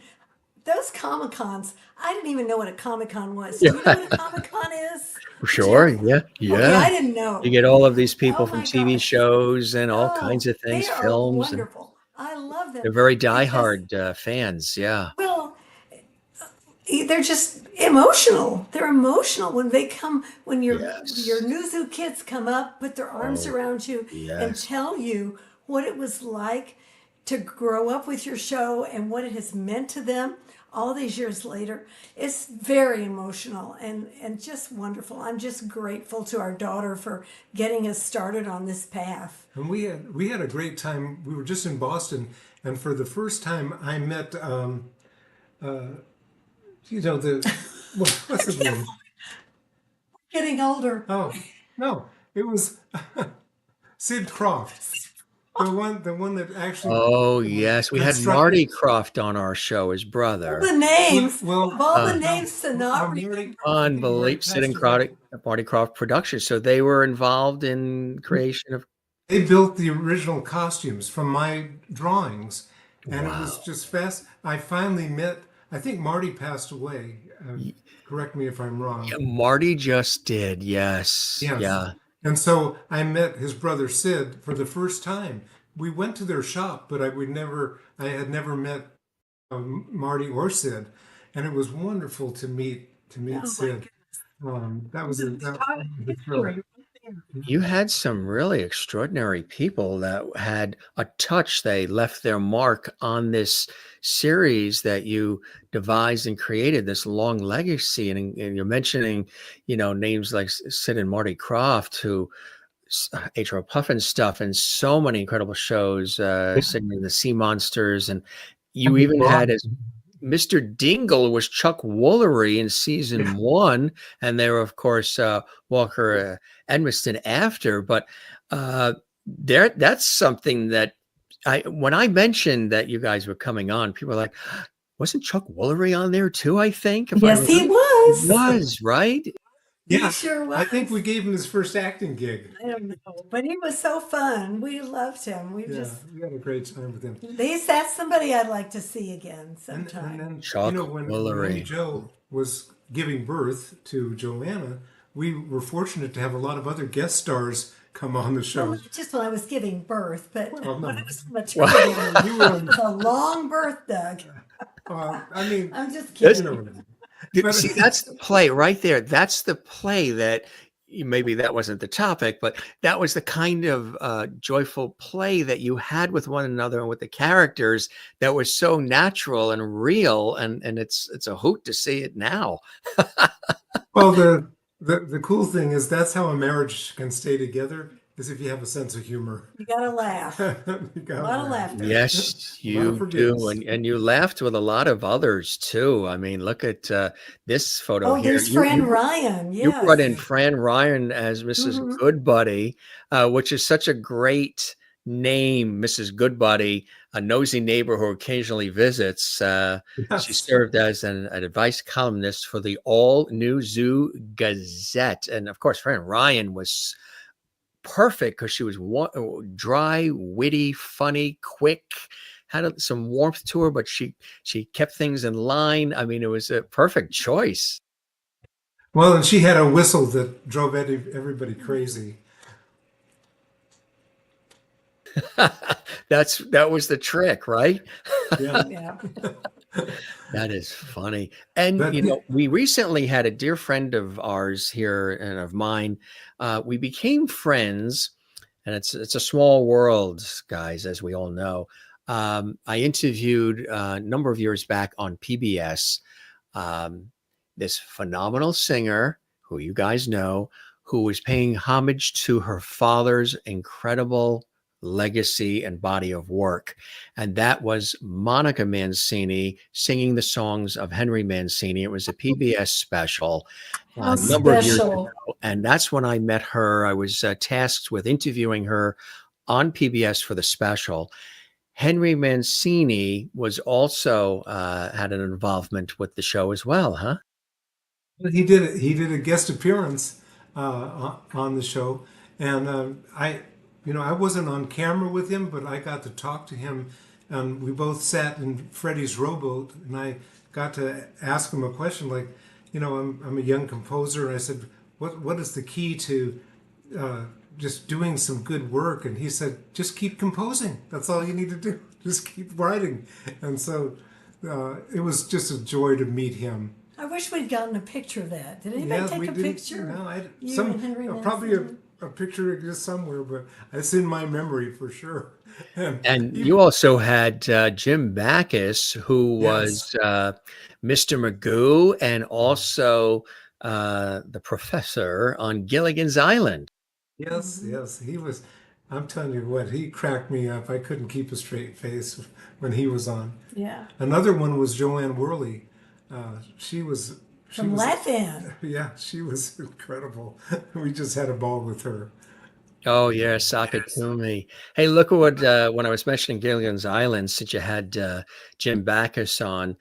those Comic Cons, I didn't even know what a Comic Con was. Do you know what a Comic Con is? sure, Jim? yeah, Okay, yeah. I didn't know. You get all of these people Oh from my TV gosh. shows and all Oh, kinds of they things, are films, and wonderful. I love them. they're very They just, diehard fans. Yeah, well, they're just emotional. They're emotional when they come, when your yes, new zoo kids come up, put their arms oh, around you and yes. tell you what it was like to grow up with your show and what it has meant to them all these years later. It's very emotional and just wonderful. I'm just grateful to our daughter for getting us started on this path. and we had a great time. We were just in Boston, and for the first time, I met what's his name? Getting older. Oh no, it was Sid Croft, the one that actually Oh, yes. We had constructed. Marty Croft on our show, his brother. The names, Well, of all the Uh, names to not remember. I think Marty Unbelievable. Sid passed and away. Marty Croft Productions. So they were involved in creation of, They built the original costumes from my drawings, and it was wow. just fast. I finally met. I think Marty passed away. Correct me if I'm wrong. Yeah, Marty just did. Yes. Yes. Yeah. And so I met his brother Sid for the first time. We went to their shop, but I had never met Marty or Sid, and it was wonderful to meet Oh my Sid. That was a thrill. You had some really extraordinary people that had a touch. They left their mark on this series that you devised and created, this long legacy. And you're mentioning, names like Sid and Marty Croft, who H.R. Puffin stuff, and so many incredible shows, singing the Sea Monsters. And you even had as Mr. Dingle was Chuck Woolery in season one, and they were, of course, Walker Edmiston after. But that's something that when I mentioned that you guys were coming on, people were like, wasn't Chuck Woolery on there too? I think, if I Yes, he remember, was. right? He Yeah, sure was. I think we gave him his first acting gig. I don't know, but he was so fun. We loved him. Yeah, we had a great time with him. That's somebody I'd like to see again And sometime. then, Chuck when Woolery. Emmy Jo was giving birth to Joanna, we were fortunate to have a lot of other guest stars come on the Well, show. not just when I was giving birth, but Well, no. when I was maternity leave. You were, It was a long birth, Doug. I mean, I'm just That's- kidding. But- See, that's the play right there. That's the play that maybe that wasn't the topic, but that was the kind of joyful play that you had with one another and with the characters that was so natural and real. And it's a hoot to see it now. well, the cool thing is that's how a marriage can stay together, is if you have a sense of humor. You gotta laugh. You A gotta lot of laugh. laughter. Yes, A lot of you forgiveness. do. And you laughed with a lot of others too. I mean, look at this photo Oh, here. there's Fran Ryan. You brought in Yes. Fran Ryan as Mrs. Mhm. Goodbuddy, which is such a great name Mrs. Goodbody, a nosy neighbor who occasionally visits. She Yes. served as an advice columnist for the all new Zoo Gazette. And of course, friend Ryan was perfect because she was dry, witty, funny, quick, had some warmth to her, but she kept things in line. I mean, it was a perfect choice. Well, and she had a whistle that drove everybody crazy. That was the trick, right? Yeah. Yeah. That is funny. And, But we recently had a dear friend of ours here and of mine. We became friends, and it's a small world, guys, as we all know. I interviewed a number of years back on PBS um, this phenomenal singer who you guys know, who was paying homage to her father's incredible legacy and body of work. And that was Monica Mancini singing the songs of Henry Mancini. It was a PBS special How a number of years special. ago. And that's when I met her. I was tasked with interviewing her on PBS for the special. Henry Mancini was also had an involvement with the show as well, huh? he did a guest appearance on the show, and I wasn't on camera with him, but I got to talk to him, and we both sat in Freddie's rowboat, and I got to ask him a question like, I'm a young composer, and I said, what is the key to uh, just doing some good work? And he said, just keep composing. That's all you need to do. Just keep writing. And so it was just a joy to meet him. I wish we'd gotten a picture of that. Did anybody Yeah, take we a didn't. picture? No, You and Henry probably Mancini? a picture exists somewhere, but it's in my memory for sure. And And he, you also had Jim Backus, who yes, was Mr. Magoo and also the professor on Gilligan's Island. yes, Hmm. yes, he was. I'm telling you what, he cracked me up. I couldn't keep a straight face when he was on. Yeah. Another one was Joanne Worley. She From was, Laugh-In. yeah, she was incredible. We just had a ball with her. Oh yeah, Sakatumi. Hey, look at what when I was mentioning Gilligan's Island, since you had Jim Backus on,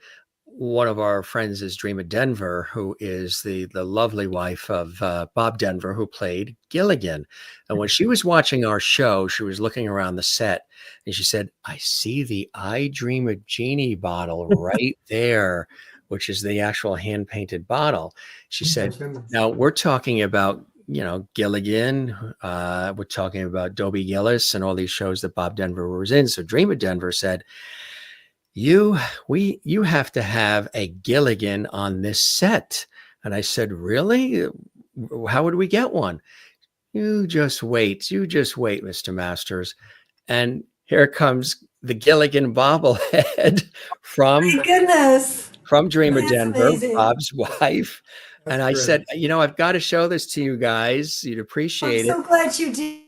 one of our friends is Dreama Denver, who is the lovely wife of Bob Denver, who played Gilligan. And when she was watching our show, she was looking around the set and she said, "I see the I Dream a Genie bottle right there," which is the actual hand painted bottle. She Oh my said, goodness. "Now we're talking about." Gilligan. We're talking about Dobie Gillis and all these shows that Bob Denver was in. So Dreamer Denver said, "You, you have to have a Gilligan on this set." And I said, "Really? How would we get one?" You just wait. You just wait, Mr. Masters. And here comes the Gilligan bobblehead from My goodness. Dreamer That's Denver, amazing. Bob's wife. That's And I great. said, I've got to show this to you guys. You'd I'm appreciate it. so glad you did.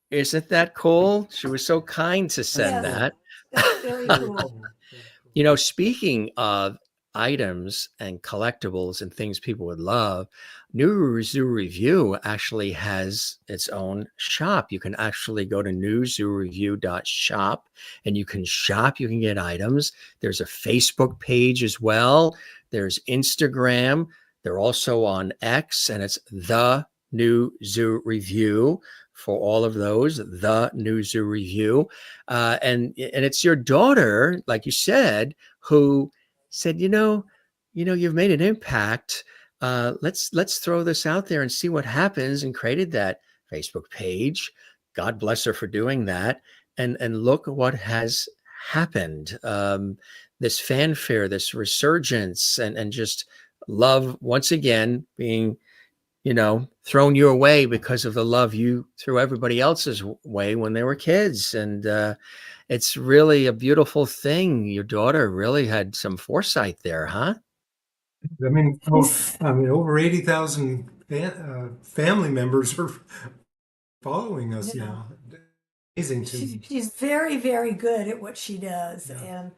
Isn't that cool? She was so kind to That's send Yes. cool. that. That's very Very cool. cool. Very cool. Speaking of items and collectibles and things people would love, New Zoo Review actually has its own shop. You can actually go to newzooreview.shop and you can shop, you can get items. There's a Facebook page as well. There's Instagram. They're also on X, and it's the New Zoo Review for all of those, the New Zoo Review. And it's your daughter, like you said, who said, you've made an impact. Let's throw this out there and see what happens, and created that Facebook page. God bless her for doing that. And look what has happened. This fanfare, this resurgence, and just love once again being thrown your way because of the love you threw everybody else's way when they were kids. And it's really a beautiful thing. Your daughter really had some foresight there, huh? She's, Over 80,000 family members are following us yeah. now. Amazing to She's me. she's very, very good at what she does, Yeah.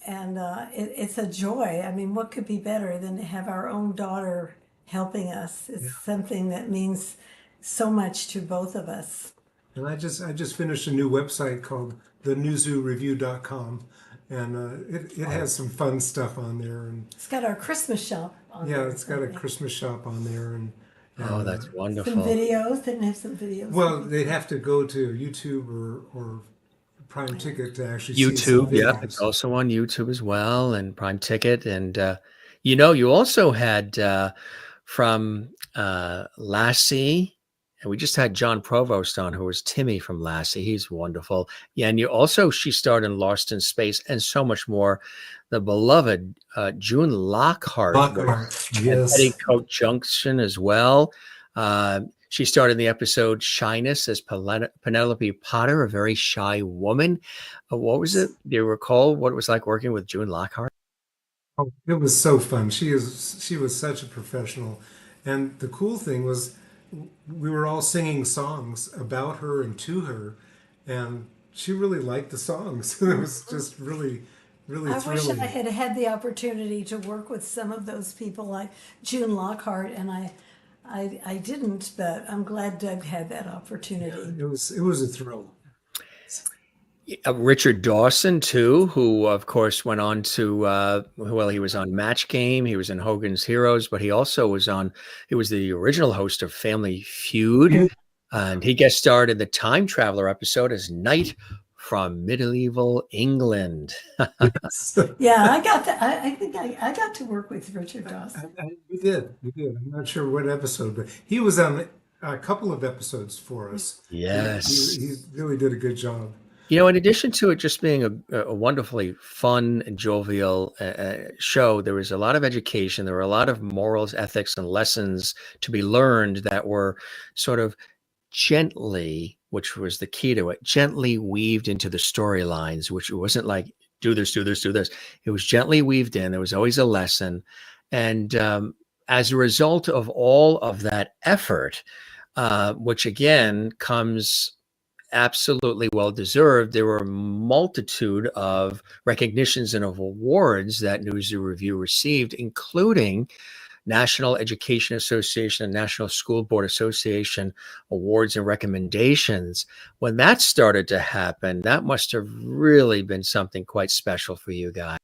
and it's a joy. I mean, what could be better than to have our own daughter helping us? It's Yeah. something that means so much to both of us. And I just finished a new website called thenewzoorevue.com, and it has some fun stuff on there, and It's got our Christmas shop on yeah, there. it's got a Christmas shop on there, Oh, and that's Some wonderful. videos. Didn't have some videos. well, they'd have to go to YouTube or Prime Ticket to actually see some YouTube, yep, it's videos. also on YouTube as well, and Prime Ticket, and you also had from Lassie, and we just had John Provost on, who was Timmy from Lassie. He's wonderful. Yeah, and she starred in Lost in Space and so much more. The beloved June Lockhart was Lockhart, at yes. Petticoat Junction as well. She starred in the episode Shyness as Penelope Potter, a very shy woman. What was it? Do you recall what it was like working with June Lockhart? Oh, it was so fun. She was such a professional, and the cool thing was we were all singing songs about her and to her, and she really liked the songs. It was just really, really I wish I thrilling. had had the opportunity to work with some of those people like June Lockhart, and I didn't, but I'm glad Doug had that opportunity. It was a thrill. Richard Dawson too, who of course went on to he was on Match Game, he was in Hogan's Heroes, but he was the original host of Family Feud, Yeah. and he guest starred in the Time Traveler episode as Knight from medieval England. Yes. Yeah, I got that. I think I got to work with Richard Dawson. We did. We did. I'm not sure what episode, but he was on a couple of episodes for us. He Yes. really did a good job. In addition to it just being a wonderfully fun and jovial show, there was a lot of education. There were a lot of morals, ethics, and lessons to be learned that were sort of gently, which was the key to it, gently weaved into the storylines, which it wasn't like, do this, do this, do this. It was gently weaved in. There was always a lesson. And as a result of all of that effort, which again comes absolutely well deserved. There were a multitude of recognitions and of awards that News Review received, including National Education Association and National School Board Association awards and recommendations. When that started to happen, that must have really been something quite special for you guys.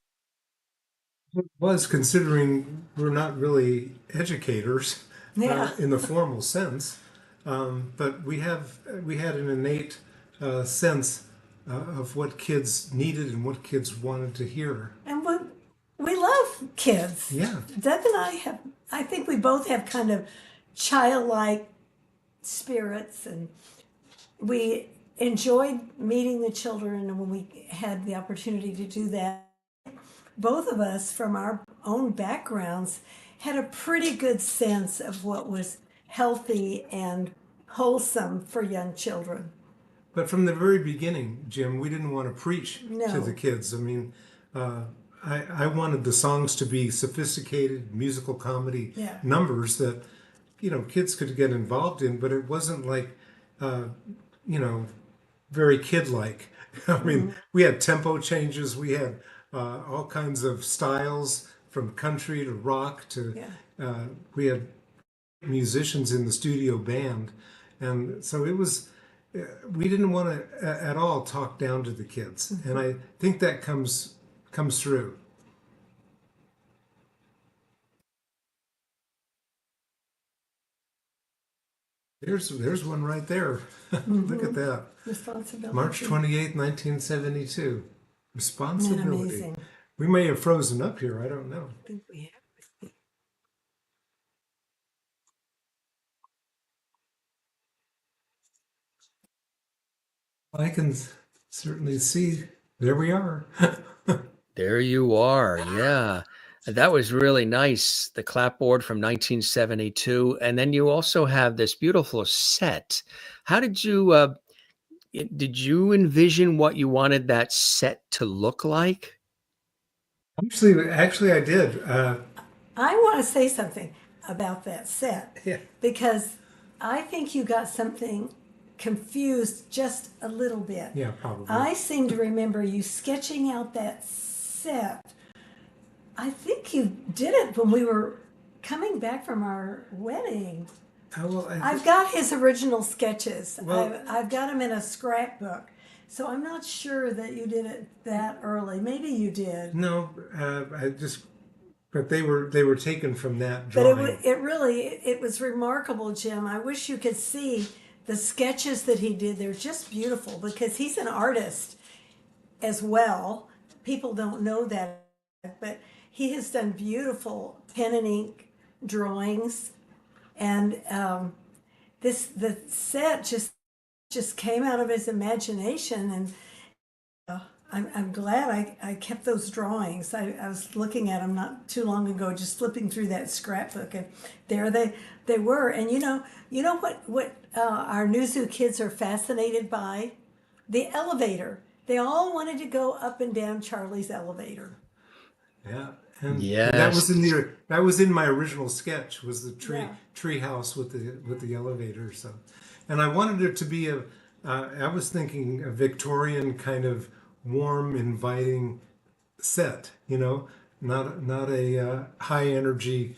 It was, considering we're not really educators Yeah. in the formal sense, but we had an innate sense of what kids needed and what kids wanted to hear. And we love kids. Yeah. Doug and I think we both have kind of childlike spirits, and we enjoyed meeting the children. And when we had the opportunity to do that, both of us, from our own backgrounds, had a pretty good sense of what was healthy and wholesome for young children. But from the very beginning, Jim, we didn't want to preach to No. the kids. I mean, I wanted the songs to be sophisticated musical comedy Yeah. numbers that, kids could get involved in, but it wasn't like, you know, very kid-like. I mean, we had tempo changes. We had all kinds of styles from country to rock to, Yeah. we had musicians in the studio band. And so it was, we didn't want to at all talk down to the kids. And I think that comes through. There's one right there. Look at that. Responsibility. March 28th, 1972. Isn't that Responsibility. amazing? We may have frozen up here. I don't know. I think we have. I can certainly see. There we are. There you are. Yeah. That was really nice. The clapboard from 1972. And then you also have this beautiful set. How did you envision what you wanted that set to look like? Actually, I did. I want to say something about that set Yeah. because I think you got something confused just a little bit. Yeah, probably. I seem to remember you sketching out that set. I think you did it when we were coming back from our wedding. Well, I've got his original sketches. Well- I've got them in a scrapbook. So I'm not sure that you did it that early. Maybe you did. no, but they were taken from that But drawing. it really, it was remarkable, Jim. I wish you could see the sketches that he did. They're just beautiful because he's an artist as well. People don't know that, but he has done beautiful pen and ink drawings. And the set just came out of his imagination, and I'm glad I kept those drawings. I was looking at them not too long ago, just flipping through that scrapbook, and there they were. And you know what our new zoo kids are fascinated by? The elevator. They all wanted to go up and down Charlie's elevator. Yeah, and Yes. that was in my original sketch, was the Yeah. tree house with the elevator. So, and I wanted it to be I was thinking a Victorian kind of warm, inviting set. Not a high energy,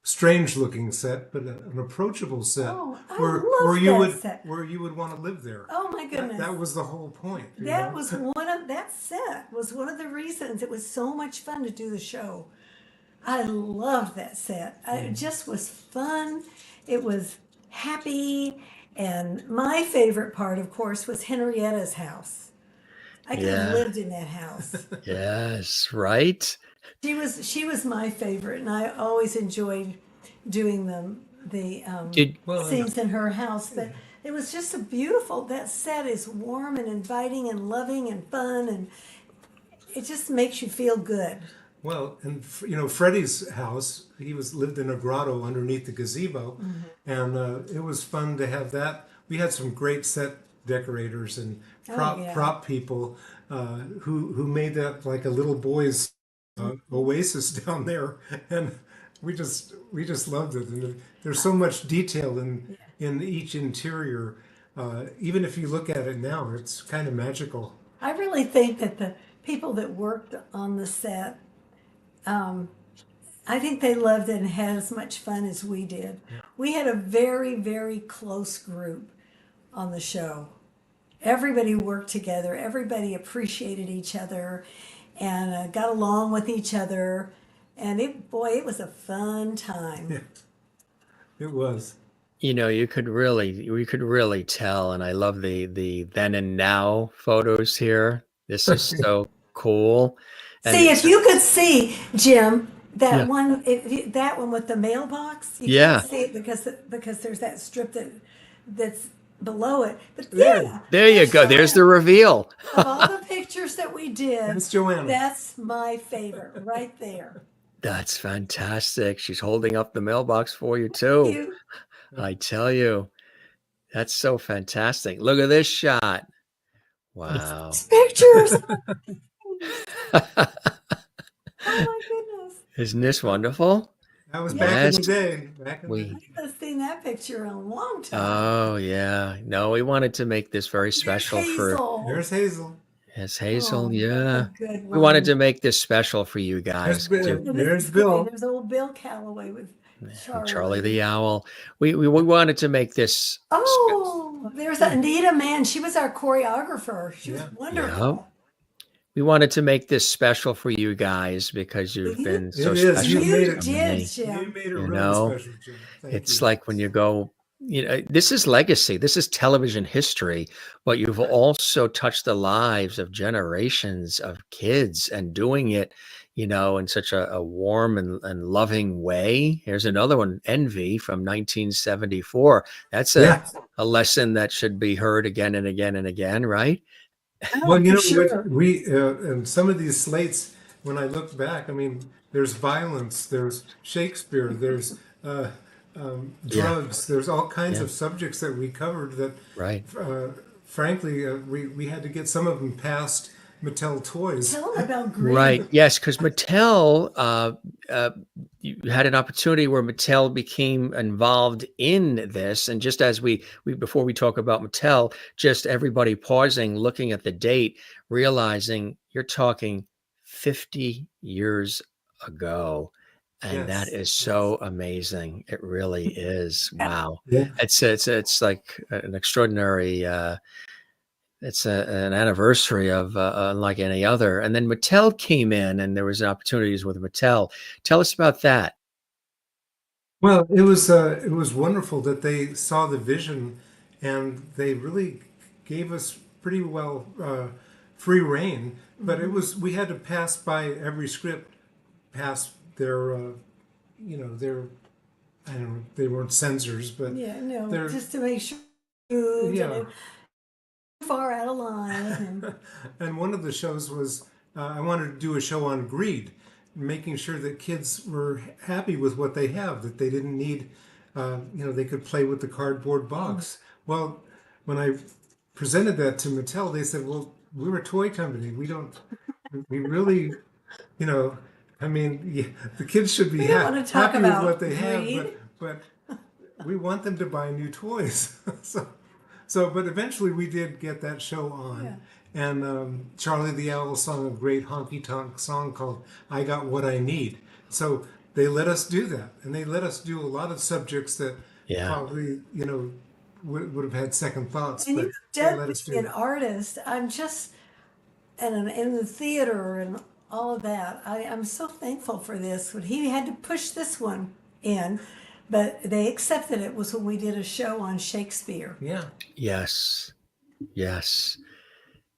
strange looking set, but an approachable set Oh, I where love you that would set. where you would want to live there. Oh my goodness. That was the whole point. That was that set was one of the reasons it was so much fun to do the show. I loved that set. It just was fun. It was happy. And my favorite part, of course, was Henrietta's house. I could have Yeah. lived in that house. Yes, right? She was my favorite, and I always enjoyed doing the Did scenes in her house. But it was just a beautiful. That set is warm and inviting and loving and fun, and it just makes you feel good. Well, and Freddie's house, he lived in a grotto underneath the gazebo, and it was fun to have that. We had some great set decorators and prop people who made that like a little boy's oasis down there, and we just loved it. And there's so much detail in each interior. Even if you look at it now, it's kind of magical. I really think that the people that worked on the set, I think they loved it and had as much fun as we did. We had a very, very close group on the show. Everybody worked together. Everybody appreciated each other and got along with each other. And it was a fun time. Yeah, it was. we could really tell, and I love the then and now photos here. This is so cool. And See, if you could see, Jim, that Yeah. one, that one with the mailbox, you Yeah. can't see it because there's that strip that's below it. But There. there you go. There's the reveal. of all the pictures that we did, That's Joanna. that's my favorite right there. That's fantastic. She's holding up the mailbox for you too. You, I tell you, that's so fantastic. Look at this shot. Wow. pictures. Oh my goodness. Isn't this wonderful? That was back in Yes. the day. Back in the We day. I haven't seen that picture in a long time. Oh yeah. No, we wanted to make this very special for Hazel. There's Hazel. Hazel. Oh, Yeah. that's a good We wanted one. to make this special for you guys. There's Bill. There's Bill. There's old Bill Calloway with Charlie the Owl. We wanted to make this. Oh, there's Anita, man. She was our choreographer. She was Yeah. wonderful. We wanted to make this special for you guys because you've been so It is. special. You made You it. to did, me. Jim. You made it You really know, special, Jim. Thank It's you. like when you go, this is legacy. This is television history, but you've also touched the lives of generations of kids and doing it, in such a warm and loving way. Here's another one, Envy from 1974. That's Yeah. a lesson that should be heard again and again and again, right? Well, for sure. we and some of these slates, when I look back, I mean, there's violence, there's Shakespeare, there's drugs, there's all kinds of subjects that we covered that, Right. frankly, we had to get some of them past Mattel Toys. Tell them about Green. Right. Yes, because Mattel, you had an opportunity where Mattel became involved in this, and just as we before we talk about Mattel, just everybody pausing, looking at the date, realizing you're talking 50 years ago, And that Yes. is Yes. so amazing. It really is. Wow. Yeah. It's like an extraordinary it's an anniversary of unlike any other. And then Mattel came in and there was opportunities with Mattel. Tell us about that. Well, it was wonderful that they saw the vision, and they really gave us pretty well free reign. But it was we had to pass by every script, past their their I don't know, they weren't censors, but Yeah, no, they're just to make sure moved and yeah. it far out of line. And And one of the shows was I wanted to do a show on greed, making sure that kids were happy with what they have, that they didn't need, they could play with the cardboard box. Well, when I presented that to Mattel, they said, "Well, we're a toy company. We really, you know, I mean, yeah, the kids should be we don't want to talk happy with what about they have, greed. but we want them to buy new toys." But eventually we did get that show Yeah. on, and Charlie the Owl sung a great honky tonk song called "I Got What I Need." So they let us do that, and they let us do a lot of subjects that Yeah. probably would have had second thoughts, And you but know, they Doug let us being do an it. artist, I'm just and in the theater and all of that. I'm so thankful for this. When he had to push this one in, but they accepted it was when we did a show on Shakespeare. Yeah, Yes. Yes.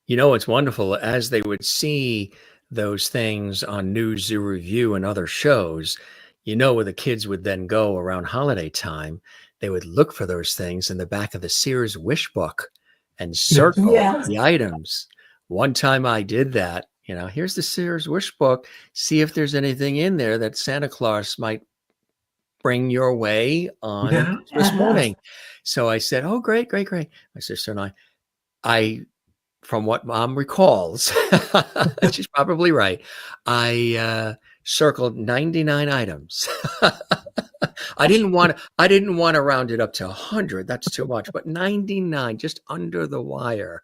You know, it's wonderful as they would see those things on News Zoo Review and other shows, where the kids would then go around holiday time, they would look for those things in the back of the Sears wish book and yes, circle Yeah. the items. One time I did that, here's the Sears wish book. See if there's anything in there that Santa Claus might bring your way on yeah, Christmas Uh-huh. morning. So I said, "Oh, great, great, great." My sister and I from what mom recalls, she's probably right. I circled 99 items. I didn't want to round it up to 100. That's too much, but 99 just under the wire.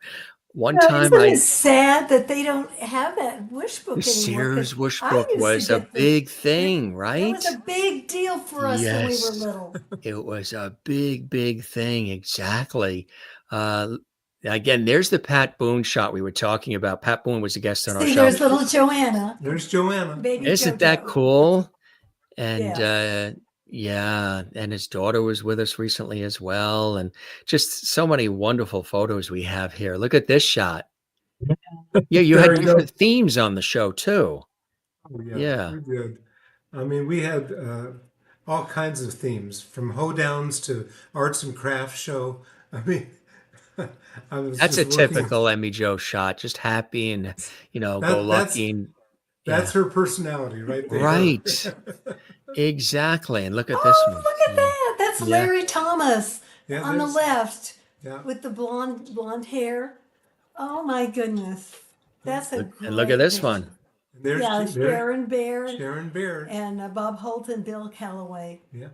One Well, time isn't I it sad that they don't have that wish the book anymore? Because Sears wish I book used to was a get the. big It, thing, it was right? a big deal for us when we were Yes. little. It was a big, big thing. Exactly. Uh, Again, there's the Pat Boone shot we were talking about. Pat Boone was a guest on our See, show. there's little Joanna, there's Joanna. baby Isn't that Jojo. cool? And Yes. yeah, and his daughter was with us recently as well. And just so many wonderful photos we have here. Look at this shot. Yeah, you had There you go. different themes on the show too. Oh, yeah, Yeah. we did. I mean, we had all kinds of themes, from hoedowns to arts and crafts show. I mean, I was That's just a working. typical Emmy Jo shot. Just happy and, go That lucky and that's yeah. her personality right there. Right. Exactly. And look at this Oh, one. look at that. That's Yeah. Larry Thomas Yeah, on the there's left yeah. with the blonde hair. Oh my goodness. That's a And look at great this picture. one. And there's Yeah, there Sharon Baird Sharon Baird. and Bob Holt and Bill Calloway. Yeah.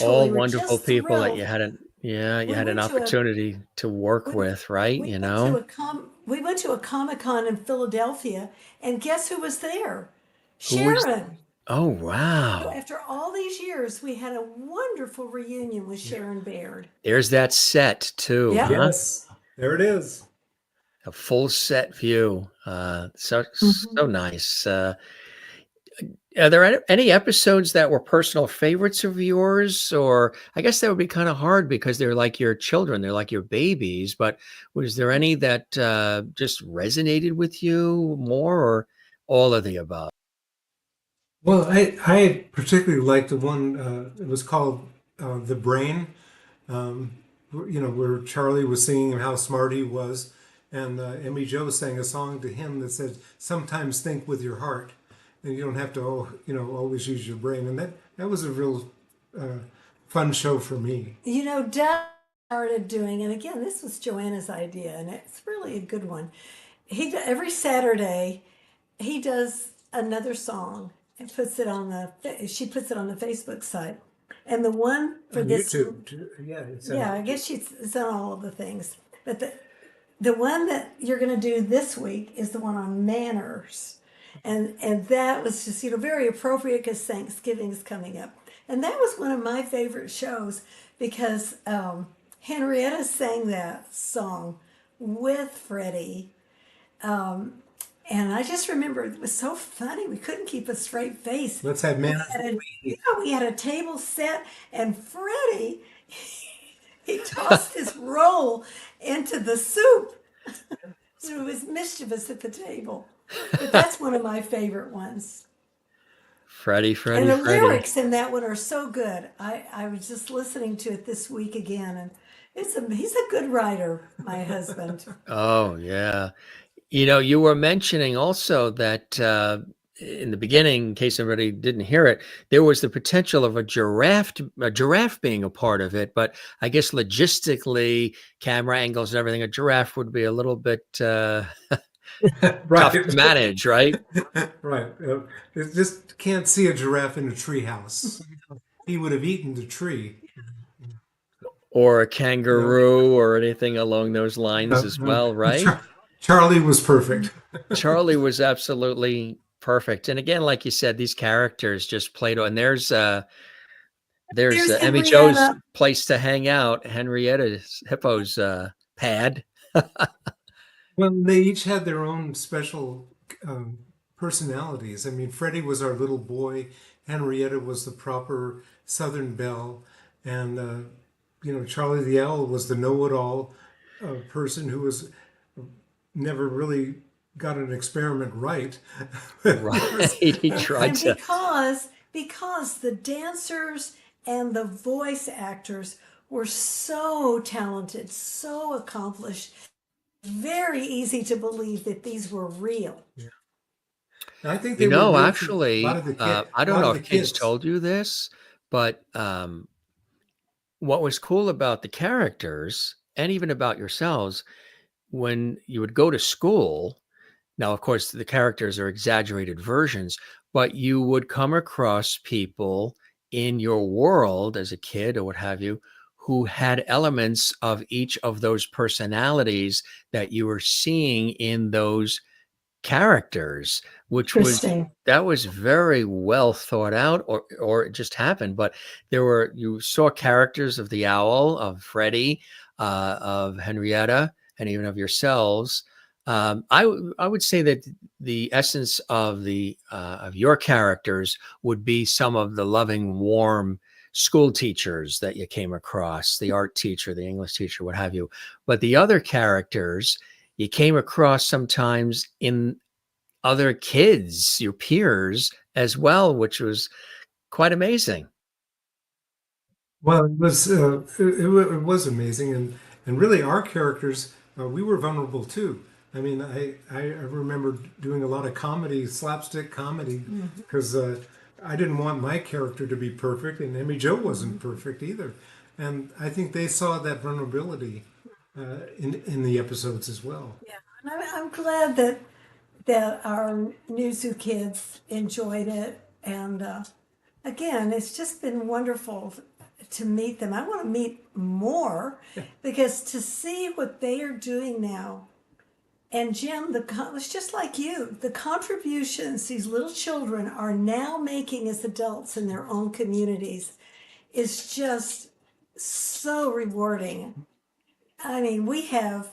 All Actually, we're wonderful just people that thrilled. you We had an went to a opportunity to work we, with, right? we went to we went to a Comic-Con in Philadelphia, and guess who was there? Who was Sharon. Oh, So wow. after all these years, we had a wonderful reunion with Yeah. Sharon Baird. There's that set too, Yep. huh? Yes. There it is. A full set view. So Mhm. so nice. Are there any episodes that were personal favorites of yours? Or I guess that would be kind of hard because they're like your children, they're like your babies. But was there any that just resonated with you more, or all of the above? Well, I particularly liked the one. It was called "The Brain." Where Charlie was singing how smart he was, and Emmy Jo sang a song to him that said, "Sometimes think with your heart, and you don't have to, always use your brain." And that was a real uh, fun show for me. Doug started doing, and again, this was Joanna's idea, and it's really a good one. Every Saturday he does another song and puts it on she puts it on the Facebook site. And the one for On this, YouTube, too. Yeah, it's on yeah, I YouTube. guess it's on all of the things. But the one that you're going to do this week is the one on manners. And that was just, very appropriate because Thanksgiving is coming up. And that was one of my favorite shows because Henrietta sang that song with Freddie. And I just remember it was so funny. We couldn't keep a straight face. Let's have man. We had a table set, and Freddie, he tossed his roll into the soup. So it was mischievous at the table. But that's one of my favorite ones. Freddie. And the lyrics in that one are so good. I was just listening to it this week again, and he's a good writer, my husband. Oh, yeah. You were mentioning also that in the beginning, in case everybody didn't hear it, there was the potential of a giraffe being a part of it. But I guess logistically, camera angles and everything, a giraffe would be a little bit tough to manage, right? Right. It just can't see a giraffe in a treehouse. He would have eaten the tree. Or a kangaroo or anything along those lines as well, right? Charlie was perfect. Charlie was absolutely perfect. And again, like you said, these characters just played on. There's Emmy Jo's place to hang out, Henrietta's Hippo's pad. Well, they each had their own special personalities. I mean, Freddie was our little boy. Henrietta was the proper Southern belle. And, Charlie the Owl was the know-it-all person who was never really got an experiment right. Right. He tried to. Because the dancers and the voice actors were so talented, so accomplished, very easy to believe that these were real. Yeah. I think they were actually, I don't know if kids told you this, but what was cool about the characters and even about yourselves, when you would go to school, now, of course, the characters are exaggerated versions, but you would come across people in your world as a kid or what have you, who had elements of each of those personalities that you were seeing in those characters, which was very well thought out, or it just happened. But you saw characters of the owl, of Freddie, of Henrietta, and even of yourselves. I would say that the essence of of your characters would be some of the loving, warm school teachers that you came across, the art teacher, the English teacher, what have you. But the other characters you came across sometimes in other kids, your peers as well, which was quite amazing. Well, it was amazing, and really our characters, we were vulnerable too. I mean, I remember doing a lot of comedy, slapstick comedy, because I didn't want my character to be perfect, and Emmy Jo wasn't perfect either. And I think they saw that vulnerability in the episodes as well. Yeah, and I'm glad that our new Zoo kids enjoyed it. And again, it's just been wonderful to meet them. I want to meet more because to see what they are doing now. And Jim, it's just like you, the contributions these little children are now making as adults in their own communities is just so rewarding. I mean, we have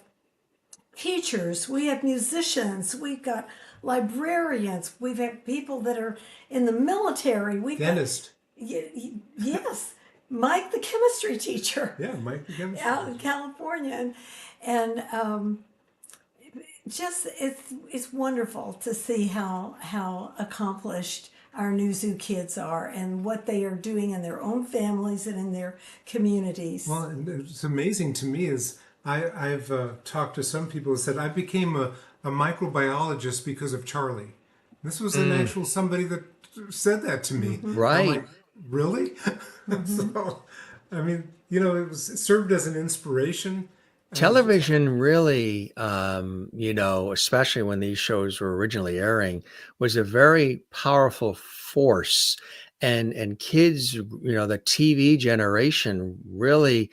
teachers, we have musicians, we've got librarians, we've had people that are in the military. Dentist. Yes, Mike, the chemistry teacher. Yeah, Mike, the chemistry out in California, and just it's wonderful to see how accomplished our new Zoo kids are and what they are doing in their own families and in their communities. Well, and it's amazing to me is I've talked to some people who said I became a microbiologist because of Charlie. This was an actual somebody that said that to me. Right. I'm like, really? So, I mean, it served as an inspiration. Television really, especially when these shows were originally airing, was a very powerful force. And kids, the TV generation really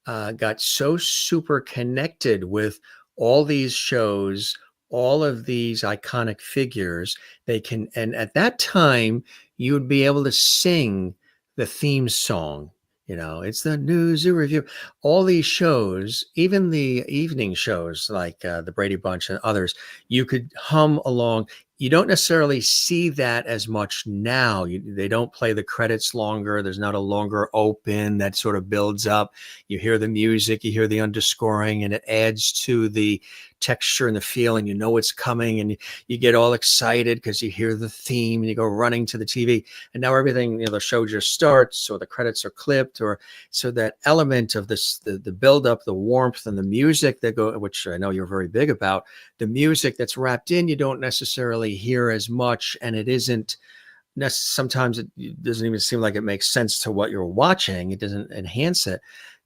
got so super connected with all these shows all of these iconic figures. They can, and at that time, you would be able to sing the theme song. It's the new Zoo Revue. All these shows, even the evening shows like the Brady Bunch and others, you could hum along. You don't necessarily see that as much now. They don't play the credits longer. There's not a longer open that sort of builds up. You hear the music, you hear the underscoring, and it adds to the texture and the feel, and it's coming, and you get all excited because you hear the theme and you go running to the TV. And now everything, the show just starts, or the credits are clipped, or so that element of this, the build up, the warmth, and the music that go, which I know you're very big about, the music that's wrapped in, you don't necessarily hear as much, and it isn't sometimes it doesn't even seem like it makes sense to what you're watching. It doesn't enhance it.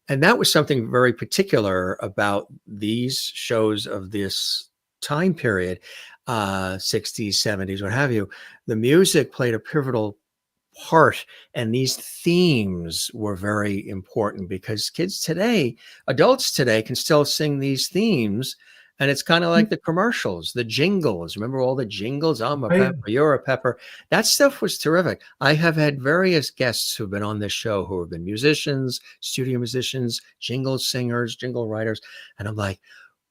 And that was something very particular about these shows of this time period, 60s, 70s, what have you. The music played a pivotal part, and these themes were very important because kids today, adults today, can still sing these themes. And it's kind of like the commercials, the jingles. Remember all the jingles? I'm a Right. pepper, you're a pepper. That stuff was terrific. I have had various guests who've been on this show who have been musicians, studio musicians, jingle singers, jingle writers. And I'm like,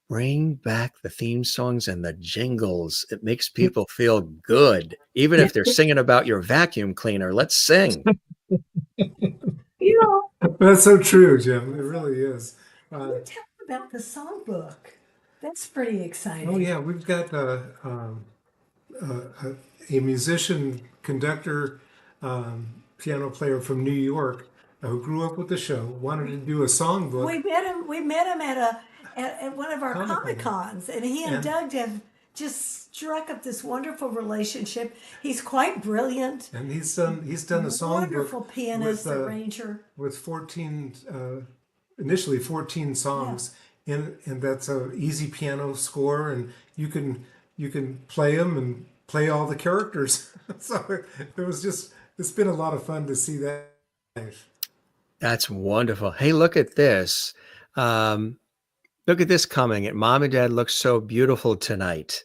bring back the theme songs and the jingles. It makes people feel good. Even if they're singing about your vacuum cleaner, let's sing. That's so true, Jim. It really is. Tell me about the songbook. That's pretty exciting. Oh yeah, we've got a musician, conductor, piano player from New York who grew up with the show, wanted to do a songbook. We met him at one of our Comic Cons, and he and Doug have just struck up this wonderful relationship. He's quite brilliant, and he's done a songbook. Wonderful pianist, arranger with 14, initially 14 songs. Yeah. And that's a easy piano score, and you can play them and play all the characters. So it's been a lot of fun to see that. That's wonderful. Hey, look at this. Look at this coming. And Mom and Dad look so beautiful tonight.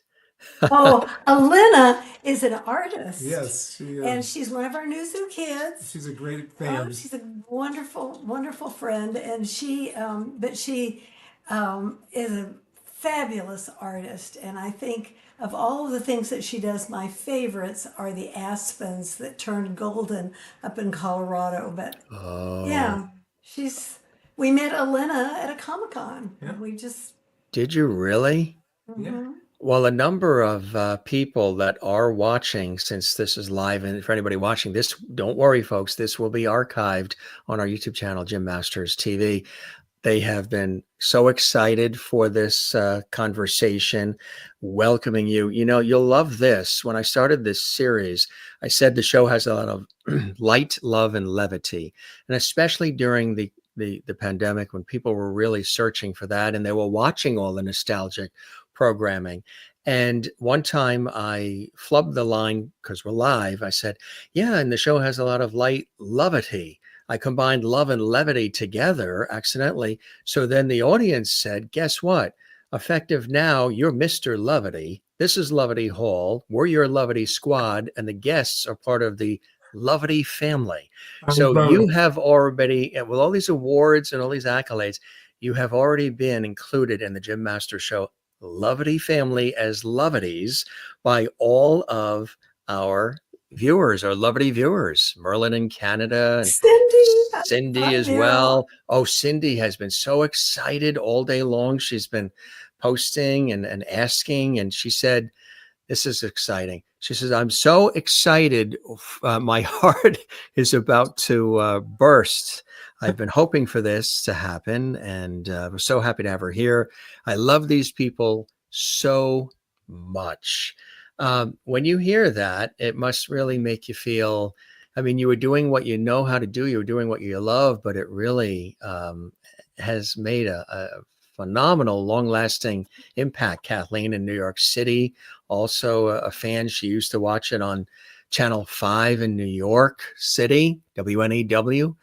Oh, Elena is an artist. Yes, she is. And she's one of our new Zoo kids. She's a great fan. She's a wonderful, wonderful friend, and she is a fabulous artist. And I think of all of the things that she does, my favorites are the aspens that turned golden up in Colorado. But yeah, we met Elena at a Comic-Con. Yeah. Did you really? Mm-hmm. Yeah. Well, a number of people that are watching, since this is live, and for anybody watching this, don't worry, folks, this will be archived on our YouTube channel, Jim Masters TV. They have been so excited for this conversation, welcoming you. You'll love this. When I started this series, I said the show has a lot of light, love, and levity, and especially during the pandemic, when people were really searching for that, and they were watching all the nostalgic programming. And one time I flubbed the line because we're live. I said, yeah, and the show has a lot of light levity. I combined love and levity together accidentally. So then the audience said, guess what? Effective now, you're Mr. Levity. This is Levity Hall. We're your Levity squad, and the guests are part of the Levity family. So you have already, with all these awards and all these accolades, you have already been included in the Jim Master Show Levity family as Levities by all of our viewers, our Levity viewers, Merlin in Canada, and Cindy as well. Oh, Cindy has been so excited all day long. She's been posting and asking, and she said, this is exciting. She says, I'm so excited. My heart is about to burst. I've been hoping for this to happen, and we're so happy to have her here. I love these people so much. When you hear that, it must really make you feel, I mean, you were doing what you know how to do. You were doing what you love, but it really has made a phenomenal, long-lasting impact. Kathleen in New York City, also a fan. She used to watch it on Channel 5 in New York City, WNEW.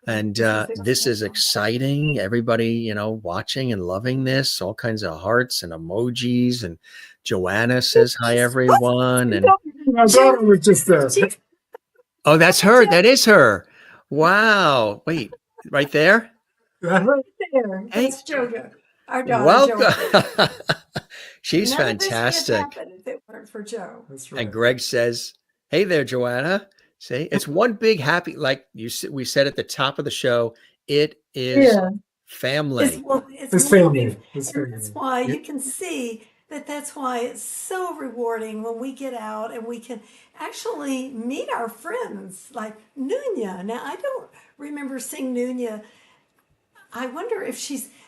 And This is this is exciting. Everybody, watching and loving this, all kinds of hearts and emojis. And Joanna says, hi, everyone. And My daughter was just there. oh, that's her. That is her. Wow. Wait, right there? Right there. Hey, That's JoJo, our daughter, welcome. Joanna. She's None of this would have fantastic. happened if it weren't for Joe. That's And right. Greg says, hey there, Joanna. See, it's one big happy, like we said at the top of the show, it is It's family. It's moving. family. It's And that's family. why You- you can see that's why it's so rewarding when we get out and we can actually meet our friends like Nunya. Now, I don't remember seeing Nunya. I wonder if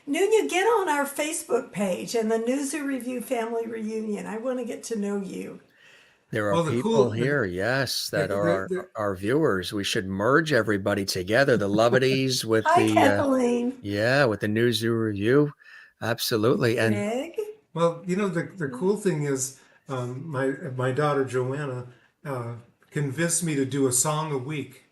Nunya, get on our Facebook page and the New Zoo Review Family Reunion. I want to get to know you. There are Well, the people cool, here, yes, the, that are the, our viewers. We should merge everybody together, the Lovities with Hi, the Kathleen. with the New Zoo Review. Absolutely. And Greg. well, the cool thing is, my daughter Joanna convinced me to do a song a week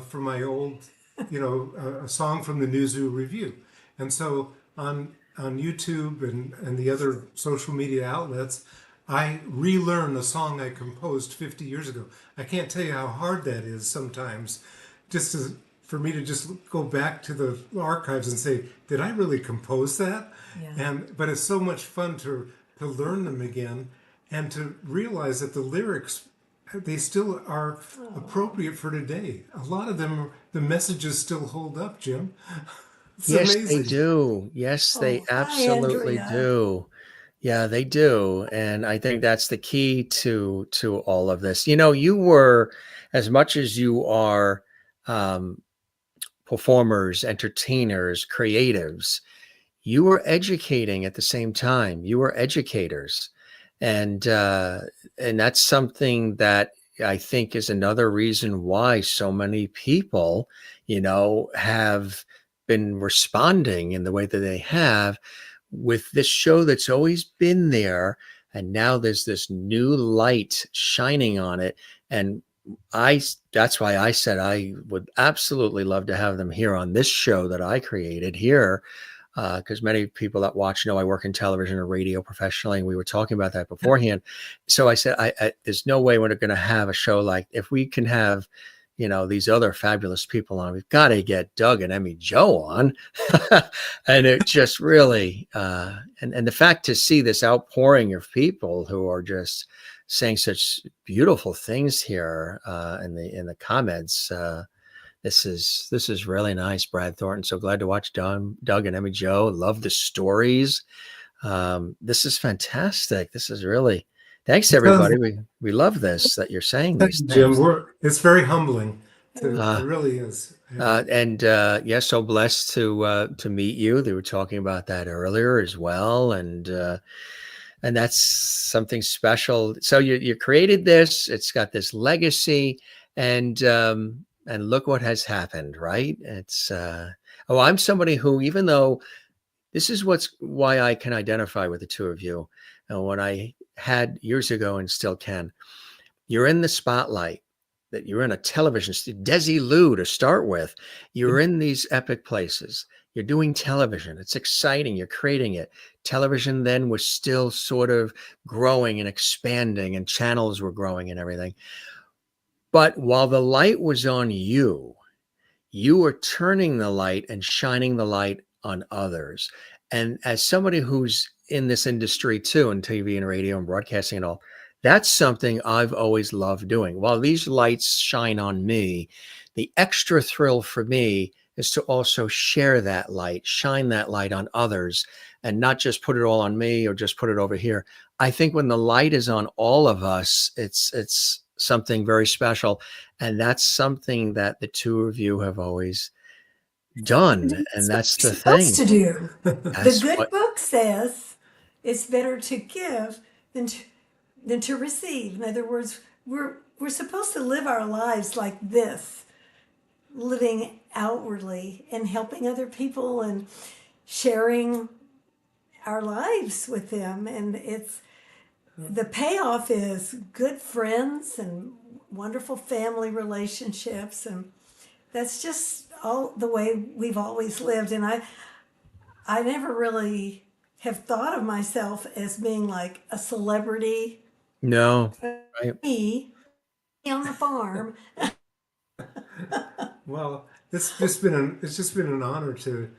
for my old, a song from the New Zoo Review, and so on YouTube and the other social media outlets, I relearn a song I composed 50 years ago. I can't tell you how hard that is sometimes, for me to just go back to the archives and say, did I really compose that? Yeah. But it's so much fun to learn them again and to realize that the lyrics, they still are appropriate for today. A lot of them, the messages still hold up, Jim. It's yes, amazing. they do. Yes, they Hi, absolutely Andrea. do. Yeah, they do. And I think that's the key to all of this. You were, as much as you are um, performers, entertainers, creatives, you were educating at the same time. You were educators, and that's something that I think is another reason why so many people, have been responding in the way that they have with this show that's always been there, and now there's this new light shining on it. And that's why I said I would absolutely love to have them here on this show that I created here, because many people that watch know I work in television or radio professionally, and we were talking about that beforehand. So I said, there's no way we're going to have a show like, if we can have, these other fabulous people on, we've got to get Doug and Emmy Jo on. And it just really, and the fact to see this outpouring of people who are just saying such beautiful things here in the comments. This is really nice, Brad Thornton. So glad to watch Doug and Emmy Jo. Love the stories. This is fantastic. This is really, thanks everybody. We love this, that you're saying these Jim, things. it's very humbling. It really is. So blessed to meet you. They were talking about that earlier as well, and that's something special. So you created this. It's got this legacy, and look what has happened, right? It's I'm somebody who, even though this is why I can identify with the two of you, and when I had years ago and still can, you're in the spotlight, that you're in a television, Desilu to start with, you're in these epic places. You're doing television. It's exciting. You're creating it. Television then was still sort of growing and expanding, and channels were growing and everything. But while the light was on you, you were turning the light and shining the light on others. And as somebody who's in this industry too, in TV and radio and broadcasting and all, that's something I've always loved doing. While these lights shine on me, the extra thrill for me is to also share that light, shine that light on others, and not just put it all on me or just put it over here. I think when the light is on all of us, it's something very special. And that's something that the two of you have always done. And that's the thing. Supposed to do. That's The good what, book says it's better to give than to receive. In other words, we're supposed to live our lives like this, living outwardly and helping other people and sharing our lives with them. And the payoff is good friends and wonderful family relationships, and that's just all the way we've always lived. And I never really have thought of myself as being like a celebrity, No. Right. me on the farm. Well, it's just been an honor to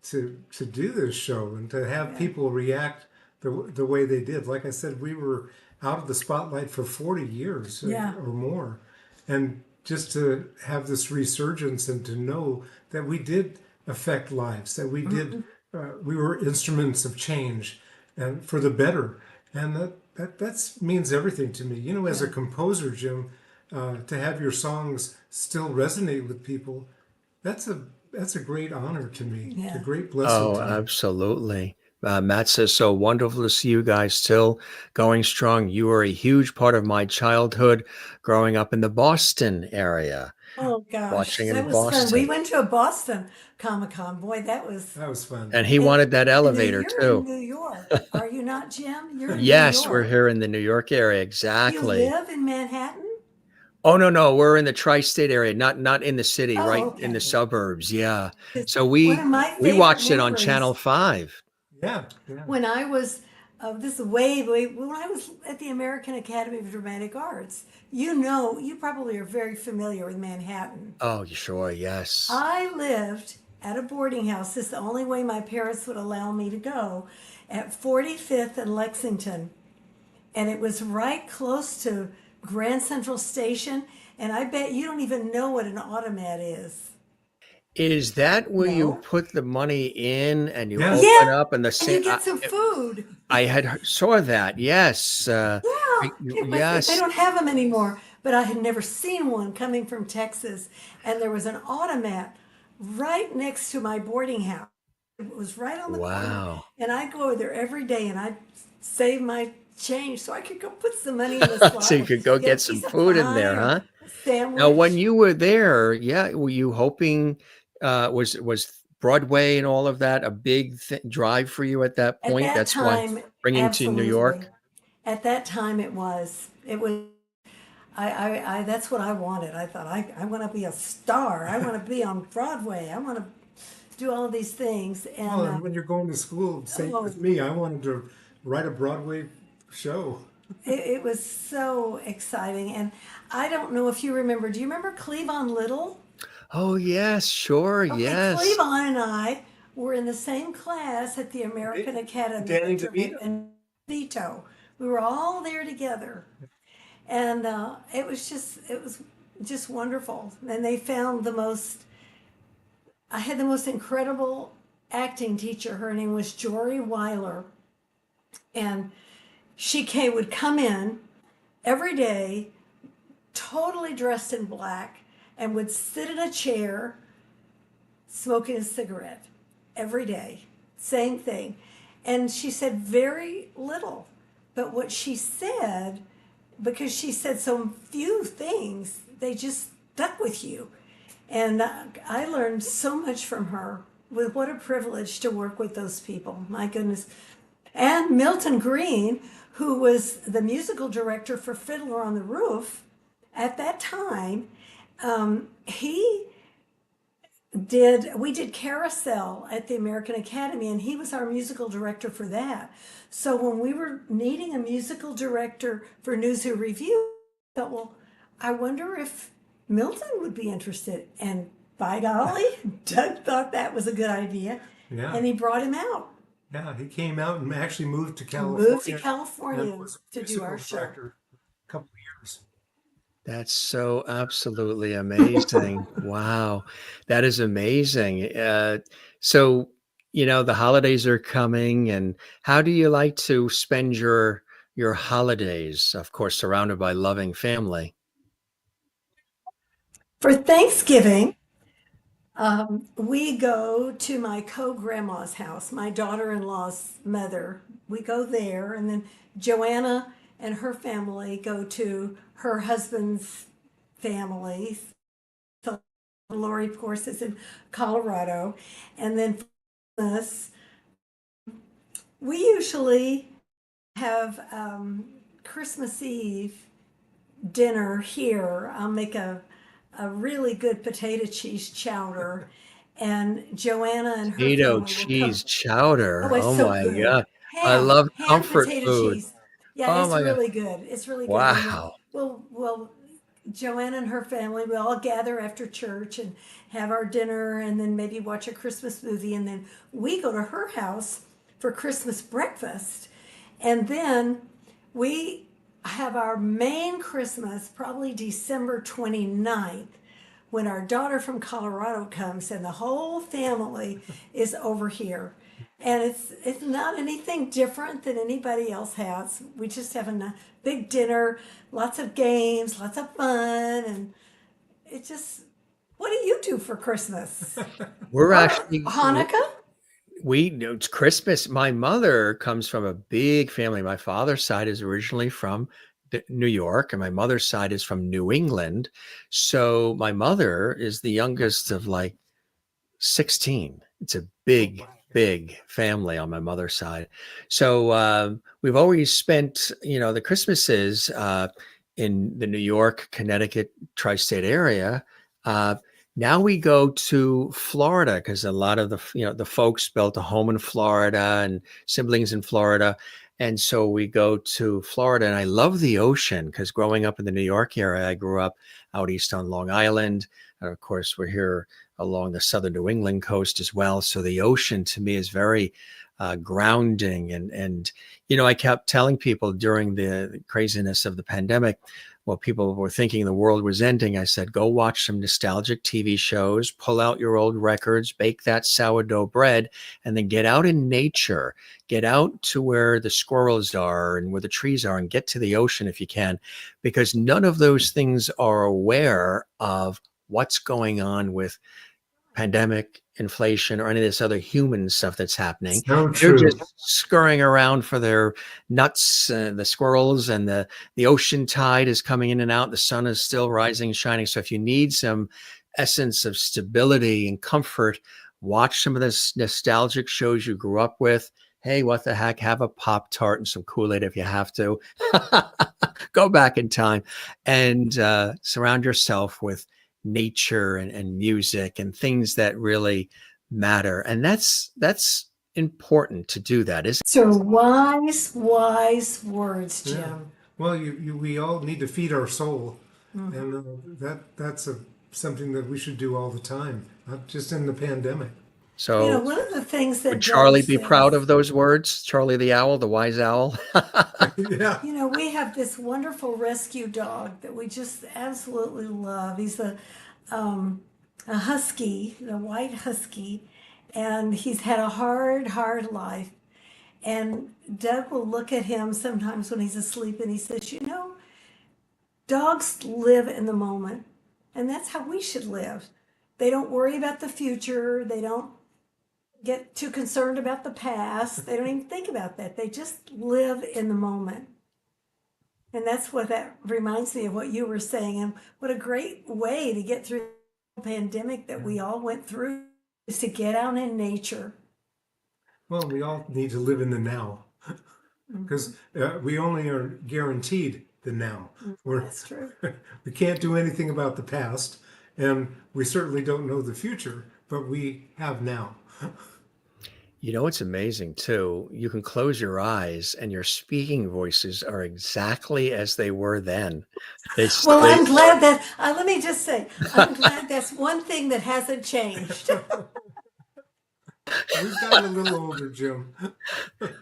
do this show and to have Yeah. people react the way they did. Like I said, we were out of the spotlight for 40 years Yeah. or more, and just to have this resurgence and to know that we did affect lives, that we were instruments of change and for the better, and that means everything to me. You know, as a Yeah. composer, Jim, to have your songs still resonate with people, that's a great honor to me, a Yeah. great blessing Oh, to me. absolutely. Matt says, so wonderful to see you guys still going strong. You were a huge part of my childhood growing up in the Boston area, Oh gosh, watching that in was fun. We Boston. went to a Boston Comic Con. Boy, that was. That was fun. And he And, wanted that and then elevator you're in too. New York, are you not, Jim? You're in New Yes, we're York. here in the New York area. Do you Exactly. live in Manhattan? Oh no, no, we're in the tri-state area, not in the city, Oh, right in the okay. suburbs. Yeah. 'Cause So one of my we favorite watched it on Channel memories 5. Yeah, yeah. when I was, this is way, when I was at the American Academy of Dramatic Arts, you probably are very familiar with Manhattan. Oh, sure, yes. I lived at a boarding house. This is the only way my parents would allow me to go at 45th and Lexington. And it was right close to Grand Central Station. And I bet you don't even know what an automat is. Is that where you No? put the money in and you Yes. Yeah, open up and the and you same? get some food. I had saw that. Yes. Yeah, they Yes. don't have them anymore. But I had never seen one coming from Texas. And there was an automat right next to my boarding house. It was right on the corner. Wow. And I'd go over there every day and I'd save my change so I could go put some money in the slot So you and could go get a get some piece of food in pie there, or huh? a Now, when sandwich. you were there, yeah, were you hoping, was Broadway and all of that a big drive for you at that At point? that That's why time, bringing to New absolutely. York? At that time, it was. It was. That's what I wanted. I thought I want to be a star. I want to be on Broadway. I want to do all of these things. Well, And and when you're going to school, same oh, with me. I wanted to write a Broadway show. it was so exciting. And I don't know if you remember. Do you remember Cleavon Little? Oh, yes, sure, Okay, yes. Cleavon and I were in the same class at the American Academy Danny of Dramatic DeVito. and Vito. We were all there together, and it was just wonderful. And they found the most. I had the most incredible acting teacher. Her name was Jory Weiler, and would come in every day, totally dressed in black, and would sit in a chair smoking a cigarette every day. Same thing. And she said very little. But what she said, because she said so few things, they just stuck with you. And I learned so much from her. With what a privilege to work with those people. My goodness. And Milton Green, who was the musical director for Fiddler on the Roof at that time, he we did Carousel at the American Academy, and he was our musical director for that. So when we were needing a musical director for Zoo Revue, I thought, well, I wonder if Milton would be interested. And by golly, Doug thought that was a good idea, Yeah, and he brought him out, yeah. He came out and actually moved to moved to California and California was a to do musical our show. director a couple of years. That's so absolutely amazing. Wow. That is amazing. So, the holidays are coming, and how do you like to spend your holidays? Of course, surrounded by loving family. For Thanksgiving, we go to my co-grandma's house, my daughter-in-law's mother. We go there, and then Joanna and her family go to her husband's family. So Lori, of course, is in Colorado, and then for us, we usually have Christmas Eve dinner here. I'll make a really good potato cheese chowder, and Joanna and her Potato family will come. cheese chowder. Oh, it's Oh so my good. God. I love Ham comfort potato food. cheese. Yeah, Oh it's my God. really good. It's really good. And then Wow. we'll Joanna and her family, we all gather after church and have our dinner and then maybe watch a Christmas movie. And then we go to her house for Christmas breakfast. And then we have our main Christmas probably December 29th, when our daughter from Colorado comes and the whole family is over here. And it's not anything different than anybody else has. We just have a big dinner, lots of games, lots of fun, and it just. What do you do for Christmas We're or actually Hanukkah? it's Christmas. My mother comes from a big family. My father's side is originally from New York, and my mother's side is from New England. So my mother is the youngest of like 16. It's a Oh big, my. big family on my mother's side. So we've always spent, the Christmases in the New York, Connecticut, tri-state area. Uh, Now we go to Florida because a lot of the folks built a home in Florida and siblings in Florida. And so we go to Florida, and I love the ocean because growing up in the New York area, I grew up out east on Long Island. And of course, we're here along the southern New England coast as well. So the ocean to me is very grounding. And I kept telling people during the craziness of the pandemic, well, people were thinking the world was ending. I said, go watch some nostalgic TV shows, pull out your old records, bake that sourdough bread, and then get out in nature. Get out to where the squirrels are and where the trees are and get to the ocean if you can, because none of those things are aware of what's going on with pandemic, inflation, or any of this other human stuff that's happening. So They're true. just scurrying around for their nuts, the squirrels, and the ocean tide is coming in and out. The sun is still rising and shining. So if you need some essence of stability and comfort, watch some of this nostalgic shows you grew up with. Hey, what the heck? Have a Pop-Tart and some Kool-Aid if you have to. Go back in time and surround yourself with nature and music and things that really matter. And that's important to do that, isn't So wise, wise words, Yeah. Jim. Well, we all need to feed our soul, and that's something that we should do all the time, not just in the pandemic. so? One of the things Would that Doug Charlie be proud says, of those words? Charlie the owl, the wise owl? Yeah. we have this wonderful rescue dog that we just absolutely love. He's a husky, a white husky, and he's had a hard, hard life. And Doug will look at him sometimes when he's asleep and he says, dogs live in the moment. And that's how we should live. They don't worry about the future. They don't get too concerned about the past. They don't even think about that. They just live in the moment. And that's what that reminds me of what you were saying. And what a great way to get through the pandemic that we all went through is to get out in nature. Well, we all need to live in the now because we only are guaranteed the now. That's true. We can't do anything about the past, and we certainly don't know the future, but we have now. It's amazing too. You can close your eyes and your speaking voices are exactly as they were then. They Well, stay. I'm glad that, let me just say, I'm glad that's one thing that hasn't changed. We've gotten a little older, Jim.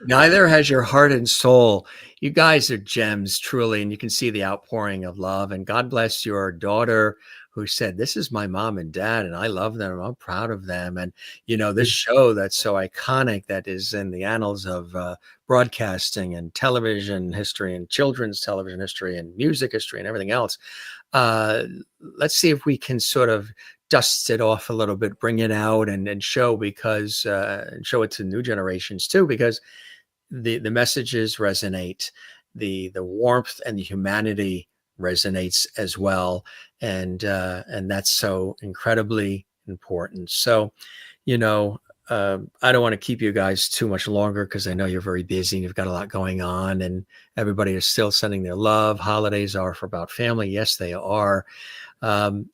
Neither has your heart and soul. You guys are gems, truly, and you can see the outpouring of love. And God bless your daughter who said, this is my mom and dad, and I love them. I'm proud of them. And, this show that's so iconic that is in the annals of broadcasting and television history and children's television history and music history and everything else. Let's see if we can sort of dust it off a little bit, bring it out and show because and show it to new generations too, because the messages resonate, the warmth and the humanity resonates as well, and that's so incredibly important. So, I don't want to keep you guys too much longer because I know you're very busy and you've got a lot going on, and everybody is still sending their love. Holidays are for about family, yes, they are. Um,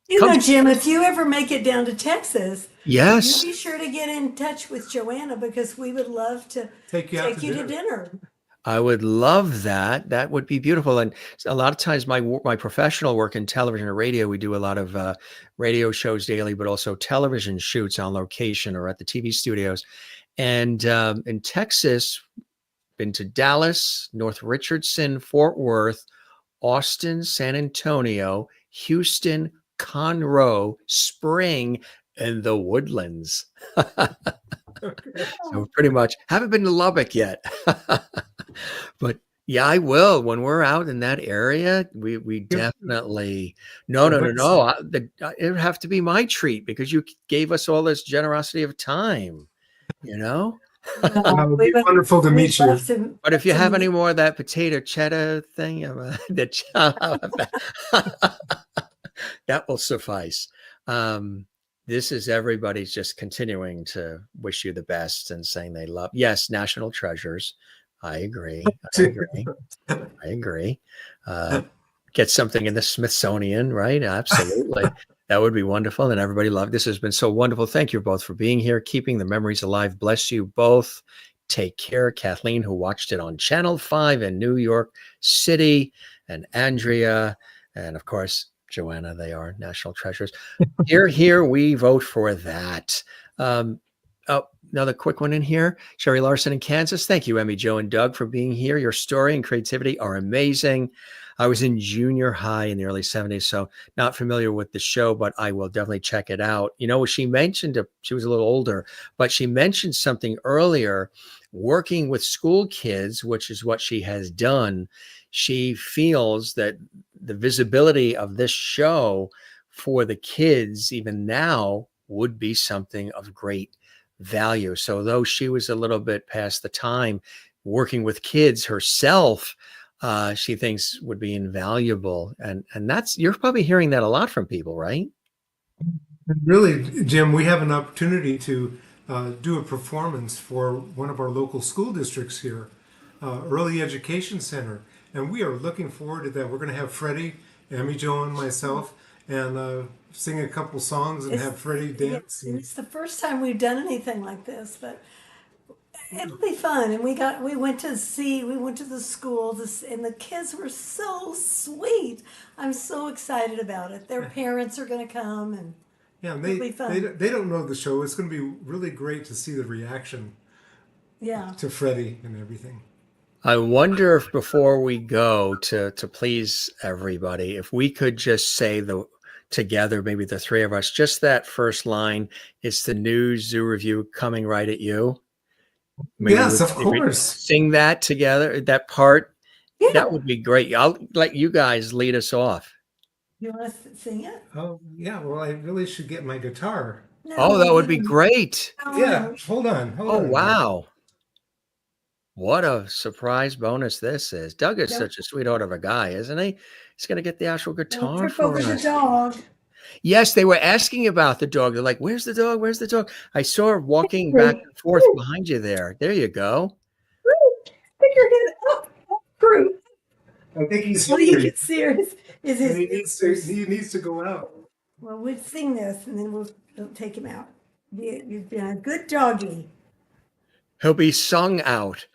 You Come, know, Jim, if you ever make it down to Texas, you yes, be sure to get in touch with Joanna because we would love to Take you out take to you to dinner. dinner. I would love that. That would be beautiful. And a lot of times, my professional work in television or radio, we do a lot of radio shows daily, but also television shoots on location or at the TV studios. And in Texas, been to Dallas, North Richardson, Fort Worth, Austin, San Antonio, Houston, Conroe, Spring, and the Woodlands. So pretty much haven't been to Lubbock yet. But yeah, I will. When we're out in that area, we Yep. definitely no, Yeah, no, no, let's, no. It would have to be my treat because you gave us all this generosity of time, you know? it would be wonderful to meet you. love to, But if you to have meet any more of that potato cheddar thing, that will suffice. This is everybody's just continuing to wish you the best and saying they love. Yes, national treasures. I agree. I agree. I agree. Get something in the Smithsonian, right? Absolutely. That would be wonderful. And everybody loved this. Has been so wonderful. Thank you both for being here, keeping the memories alive. Bless you both. Take care. Kathleen, who watched it on Channel 5 in New York City, and Andrea, and of course, Joanna. They are national treasures. Here, we vote for that. Oh, another quick one in here. Sherry Larson in Kansas. Thank you, Emmy, Jo, and Doug, for being here. Your story and creativity are amazing. I was in junior high in the early 70s, so not familiar with the show, but I will definitely check it out. You know, she mentioned, she was a little older, but she mentioned something earlier, working with school kids, which is what she has done. She feels that the visibility of this show for the kids, even now, would be something of great value. So though she was a little bit past the time working with kids herself, she thinks would be invaluable. And that's, you're probably hearing that a lot from people, right? Really, Jim, we have an opportunity to do a performance for one of our local school districts here, Early Education Center. And we are looking forward to that. We're going to have Freddie, Emmy Jo, and myself, and sing a couple songs and have Freddie dance. It's the first time we've done anything like this, but it'll be fun. And we went to the school, and the kids were so sweet. I'm so excited about it. Their parents are going to come, and Yeah, and it'll be fun. they don't know the show. It's going to be really great to see the reaction Yeah. to Freddie and everything. I wonder if before we go to please everybody, if we could just say together, maybe the three of us, just that first line, it's the new Zoo Revue coming right at you. Maybe Yes, of we course. sing that together, that part. Yeah. That would be great. I'll let you guys lead us off. You want to sing it? Oh, yeah. Well, I really should get my guitar. No, Oh, that would be great. Yeah, hold on. Oh, wow. What a surprise bonus this is. Doug is such a sweetheart of a guy, isn't he? He's going to get the actual guitar Trip for over us. the dog. Yes, they were asking about the dog. They're like, where's the dog? Where's the dog? I saw her walking back and forth behind you there. There you go. Stick your head up, Fruit. I think he's So you can see her. he needs to go out. Well, we'll sing this, and then we'll take him out. You've been a good doggy. He'll be sung out.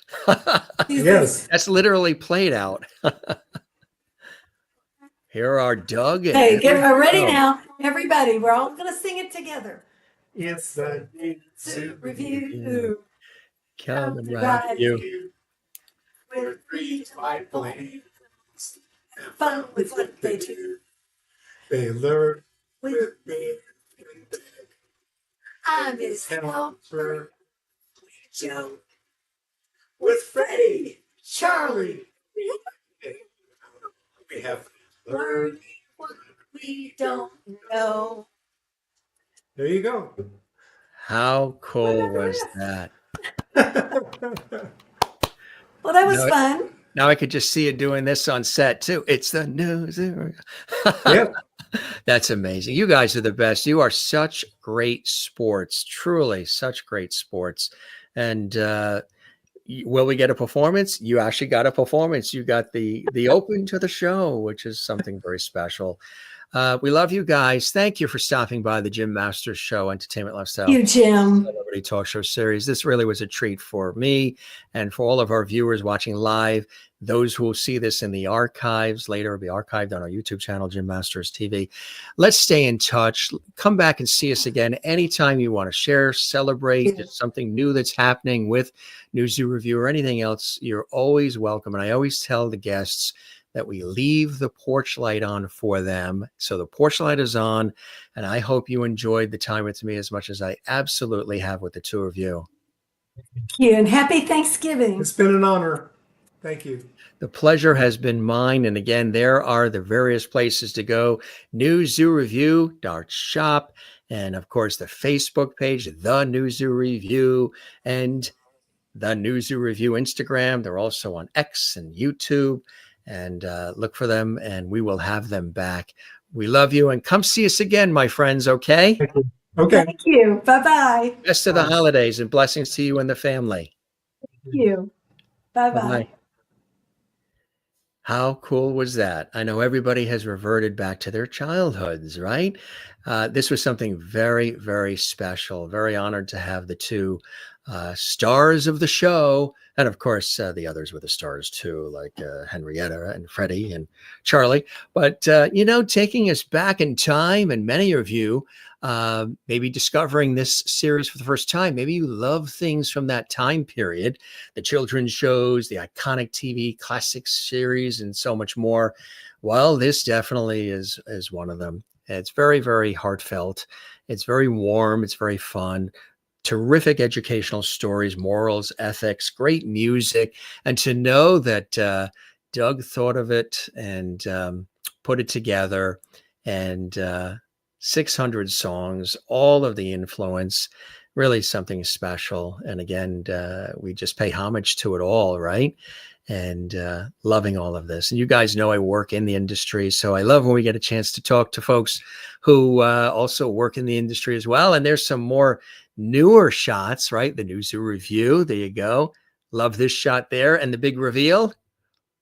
Yes. That's literally played out. Here are Doug and Hey, get ready Jo. now. Everybody, we're all going to sing it together. It's the Zoo Revue. Coming right at you. With three delightful fun with what they do. They learn With me. I'm his helper, Joe. With Freddie, Charlie. We have Learn what we don't know. There you go. How cool was that? Well, that was fun. Now I could just see you doing this on set too. It's the news. Yep. That's amazing. You guys are the best. You are such great sports, truly such great sports. And will we get a performance? You actually got a performance. You got the open to the show, which is something very special. We love you guys. Thank you for stopping by the Jim Masters Show, Entertainment Lifestyle. You, Jim. Celebrity Talk Show series. This really was a treat for me and for all of our viewers watching live. Those who will see this in the archives later, will be archived on our YouTube channel, Jim Masters TV. Let's stay in touch. Come back and see us again anytime you want to share, celebrate something new that's happening with New Zoo Revue or anything else. You're always welcome. And I always tell the guests that we leave the porch light on for them. So the porch light is on, and I hope you enjoyed the time with me as much as I absolutely have with the two of you. Thank you, and happy Thanksgiving. It's been an honor. Thank you. The pleasure has been mine. And again, there are the various places to go. New Zoo Revue, Dart Shop, and of course the Facebook page, The New Zoo Revue, and The New Zoo Revue Instagram. They're also on X and YouTube. And look for them, and we will have them back. We love you, and come see us again, my friends, okay? Thank you. Okay. Thank you. Bye-bye. Best of the holidays, and blessings to you and the family. Thank you. Bye-bye. Bye-bye. How cool was that? I know everybody has reverted back to their childhoods, right? This was something very, very special. Very honored to have the two stars of the show. And of course, the others were the stars too, like Henrietta and Freddie and Charlie. But, taking us back in time, and many of you maybe discovering this series for the first time. Maybe you love things from that time period, the children's shows, the iconic TV classics series, and so much more. Well, this definitely is one of them. It's very, very heartfelt. It's very warm. It's very fun. Terrific educational stories, morals, ethics, great music. And to know that Doug thought of it and put it together, and 600 songs, all of the influence, really something special. And again, we just pay homage to it all, right? And loving all of this. And you guys know I work in the industry, so I love when we get a chance to talk to folks who also work in the industry as well. And there's some more newer shots, right? The New Zoo Revue. There you go. Love this shot there. And the big reveal.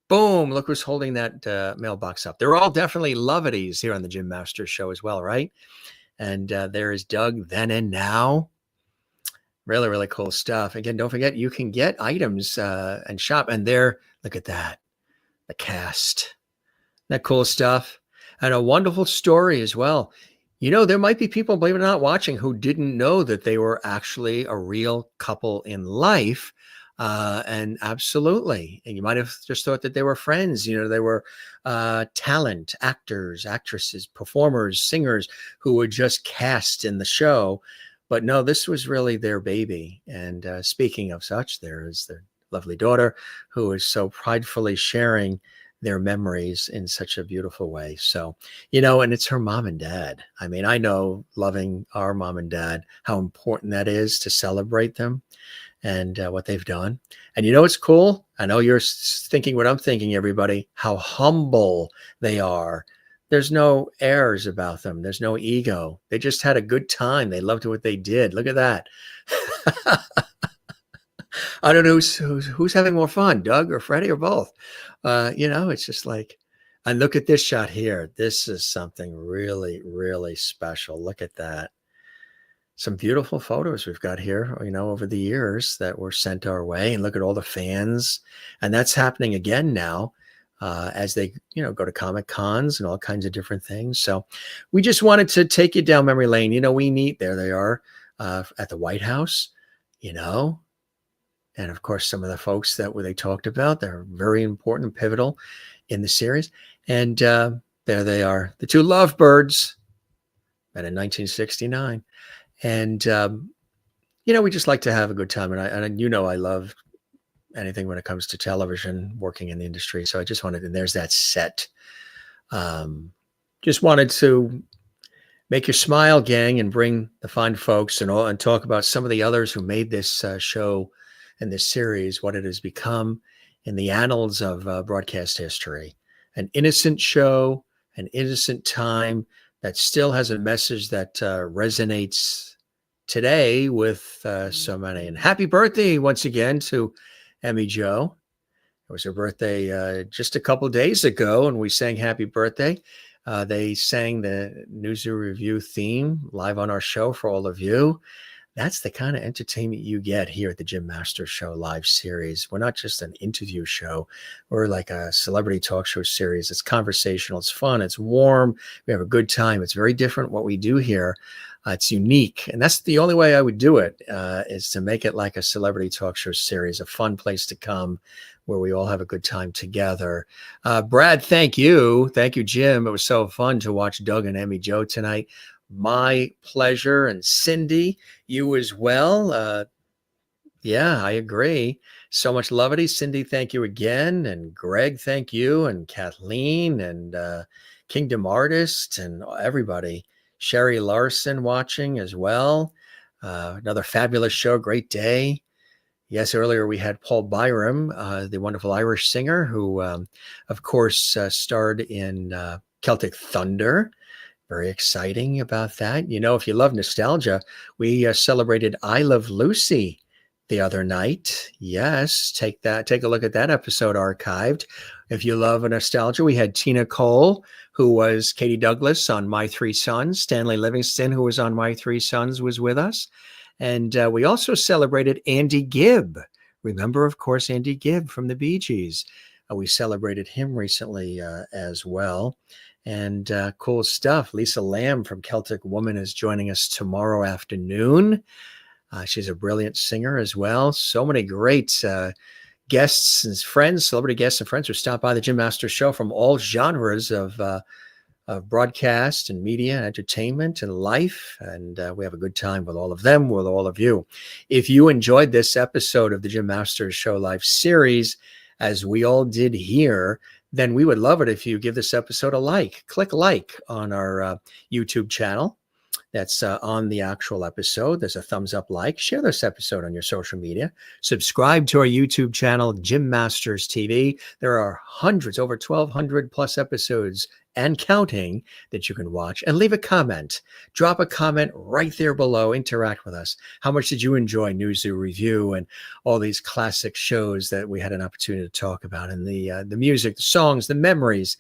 Boom. Look who's holding that mailbox up. They're all definitely loveities here on the Jim Masters Show as well, right? And there is Doug then and now. Really, really cool stuff. Again, don't forget, you can get items and shop. And there, look at that. The cast. Isn't that cool stuff? And a wonderful story as well. There might be people, believe it or not, watching who didn't know that they were actually a real couple in life. And absolutely. And you might have just thought that they were friends. They were talent, actors, actresses, performers, singers who were just cast in the show. But no, this was really their baby. And speaking of such, there is their lovely daughter who is so pridefully sharing their memories in such a beautiful way. So, and it's her mom and dad. I mean, I know, loving our mom and dad, how important that is to celebrate them and what they've done. And it's cool. I know you're thinking what I'm thinking, everybody, how humble they are. There's no airs about them. There's no ego. They just had a good time. They loved what they did. Look at that. I don't know who's having more fun, Doug or Freddie or both. It's just like, and look at this shot here. This is something really, really special. Look at that. Some beautiful photos we've got here, over the years that were sent our way. And look at all the fans. And that's happening again now as they, go to Comic Cons and all kinds of different things. So we just wanted to take you down memory lane. We meet, there they are at the White House, and of course, some of the folks that they talked about, they're very important and pivotal in the series. And there they are, the two lovebirds, met in 1969. And, we just like to have a good time. And I love anything when it comes to television, working in the industry. So I just wanted, and there's that set. Just wanted to make you smile, gang, and bring the fine folks and talk about some of the others who made this show and this series, what it has become in the annals of broadcast history. An innocent show, an innocent time that still has a message that resonates today with so many. And happy birthday once again to Emmy Jo. It was her birthday just a couple of days ago, and we sang happy birthday. They sang the New Zoo Revue theme live on our show for all of you. That's the kind of entertainment you get here at the Jim Masters Show live series. We're not just an interview show. We're like a celebrity talk show series. It's conversational. It's fun. It's warm. We have a good time. It's very different what we do here. It's unique. And that's the only way I would do it, is to make it like a celebrity talk show series, a fun place to come where we all have a good time together. Brad, thank you. Thank you, Jim. It was so fun to watch Doug and Emmy Jo tonight. My pleasure. And Cindy, you as well. Yeah, I agree. So much levity. Cindy, thank you again. And Greg, thank you. And Kathleen and Kingdom Artist and everybody. Sherry Larson watching as well. Another fabulous show. Great day. Yes, earlier we had Paul Byram, the wonderful Irish singer who, of course, starred in Celtic Thunder. Very exciting about that. You know, if you love nostalgia, we celebrated I Love Lucy the other night. Yes, take a look at that episode archived. If you love nostalgia, we had Tina Cole, who was Katie Douglas on My Three Sons. Stanley Livingston, who was on My Three Sons, was with us. And we also celebrated Andy Gibb. Remember, of course, Andy Gibb from the Bee Gees. We celebrated him recently as well. And cool stuff. Lisa Lamb from Celtic Woman is joining us tomorrow afternoon. She's a brilliant singer as well. So many great guests and friends, celebrity guests and friends who stop by the Jim Masters Show from all genres of broadcast and media and entertainment and life. And we have a good time with all of them, with all of you. If you enjoyed this episode of the Jim Masters Show live series, as we all did here, then we would love it if you give this episode a like. Click like on our YouTube channel. That's on the actual episode. There's a thumbs up like. Share this episode on your social media. Subscribe to our YouTube channel, Jim Masters TV. There are hundreds, over 1,200 plus episodes and counting that you can watch. And leave a comment. Drop a comment right there below. Interact with us. How much did you enjoy New Zoo Revue and all these classic shows that we had an opportunity to talk about, and the music, the songs, the memories?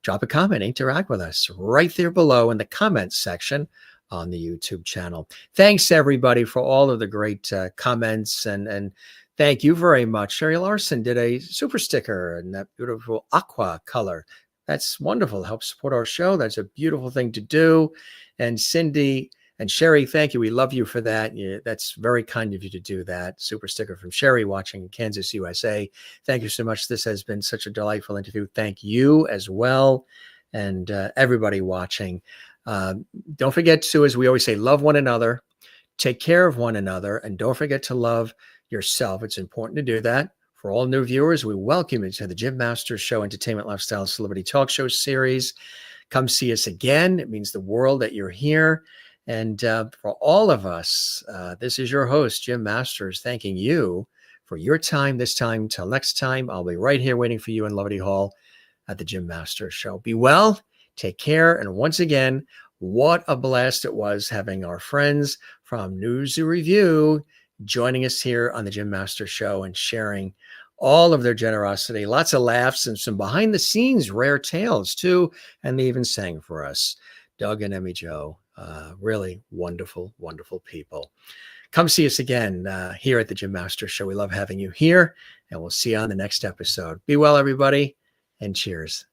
Drop a comment. Interact with us right there below in the comments section on the YouTube channel. Thanks everybody for all of the great comments, and thank you very much. Sherry Larson did a super sticker in that beautiful aqua color. That's wonderful. Help support our show. That's a beautiful thing to do. And Cindy and Sherry, thank you. We love you for that. Yeah, that's very kind of you to do that. Super sticker from Sherry watching in Kansas, USA. Thank you so much. This has been such a delightful interview. Thank you as well. And everybody watching. Don't forget to, as we always say, love one another, take care of one another, and don't forget to love yourself. It's important to do that. For all new viewers, we welcome you to the Jim Masters Show Entertainment Lifestyle Celebrity Talk Show series. Come see us again. It means the world that you're here. And for all of us, this is your host, Jim Masters, thanking you for your time this time. Till next time, I'll be right here waiting for you in Levity Hall at the Jim Masters Show. Be well. Take care. And once again, what a blast it was having our friends from New Zoo Revue joining us here on the Jim Masters Show and sharing all of their generosity, lots of laughs and some behind the scenes rare tales too. And they even sang for us. Doug and Emmy Jo, really wonderful, wonderful people. Come see us again here at the Jim Masters Show. We love having you here, and we'll see you on the next episode. Be well, everybody, and cheers.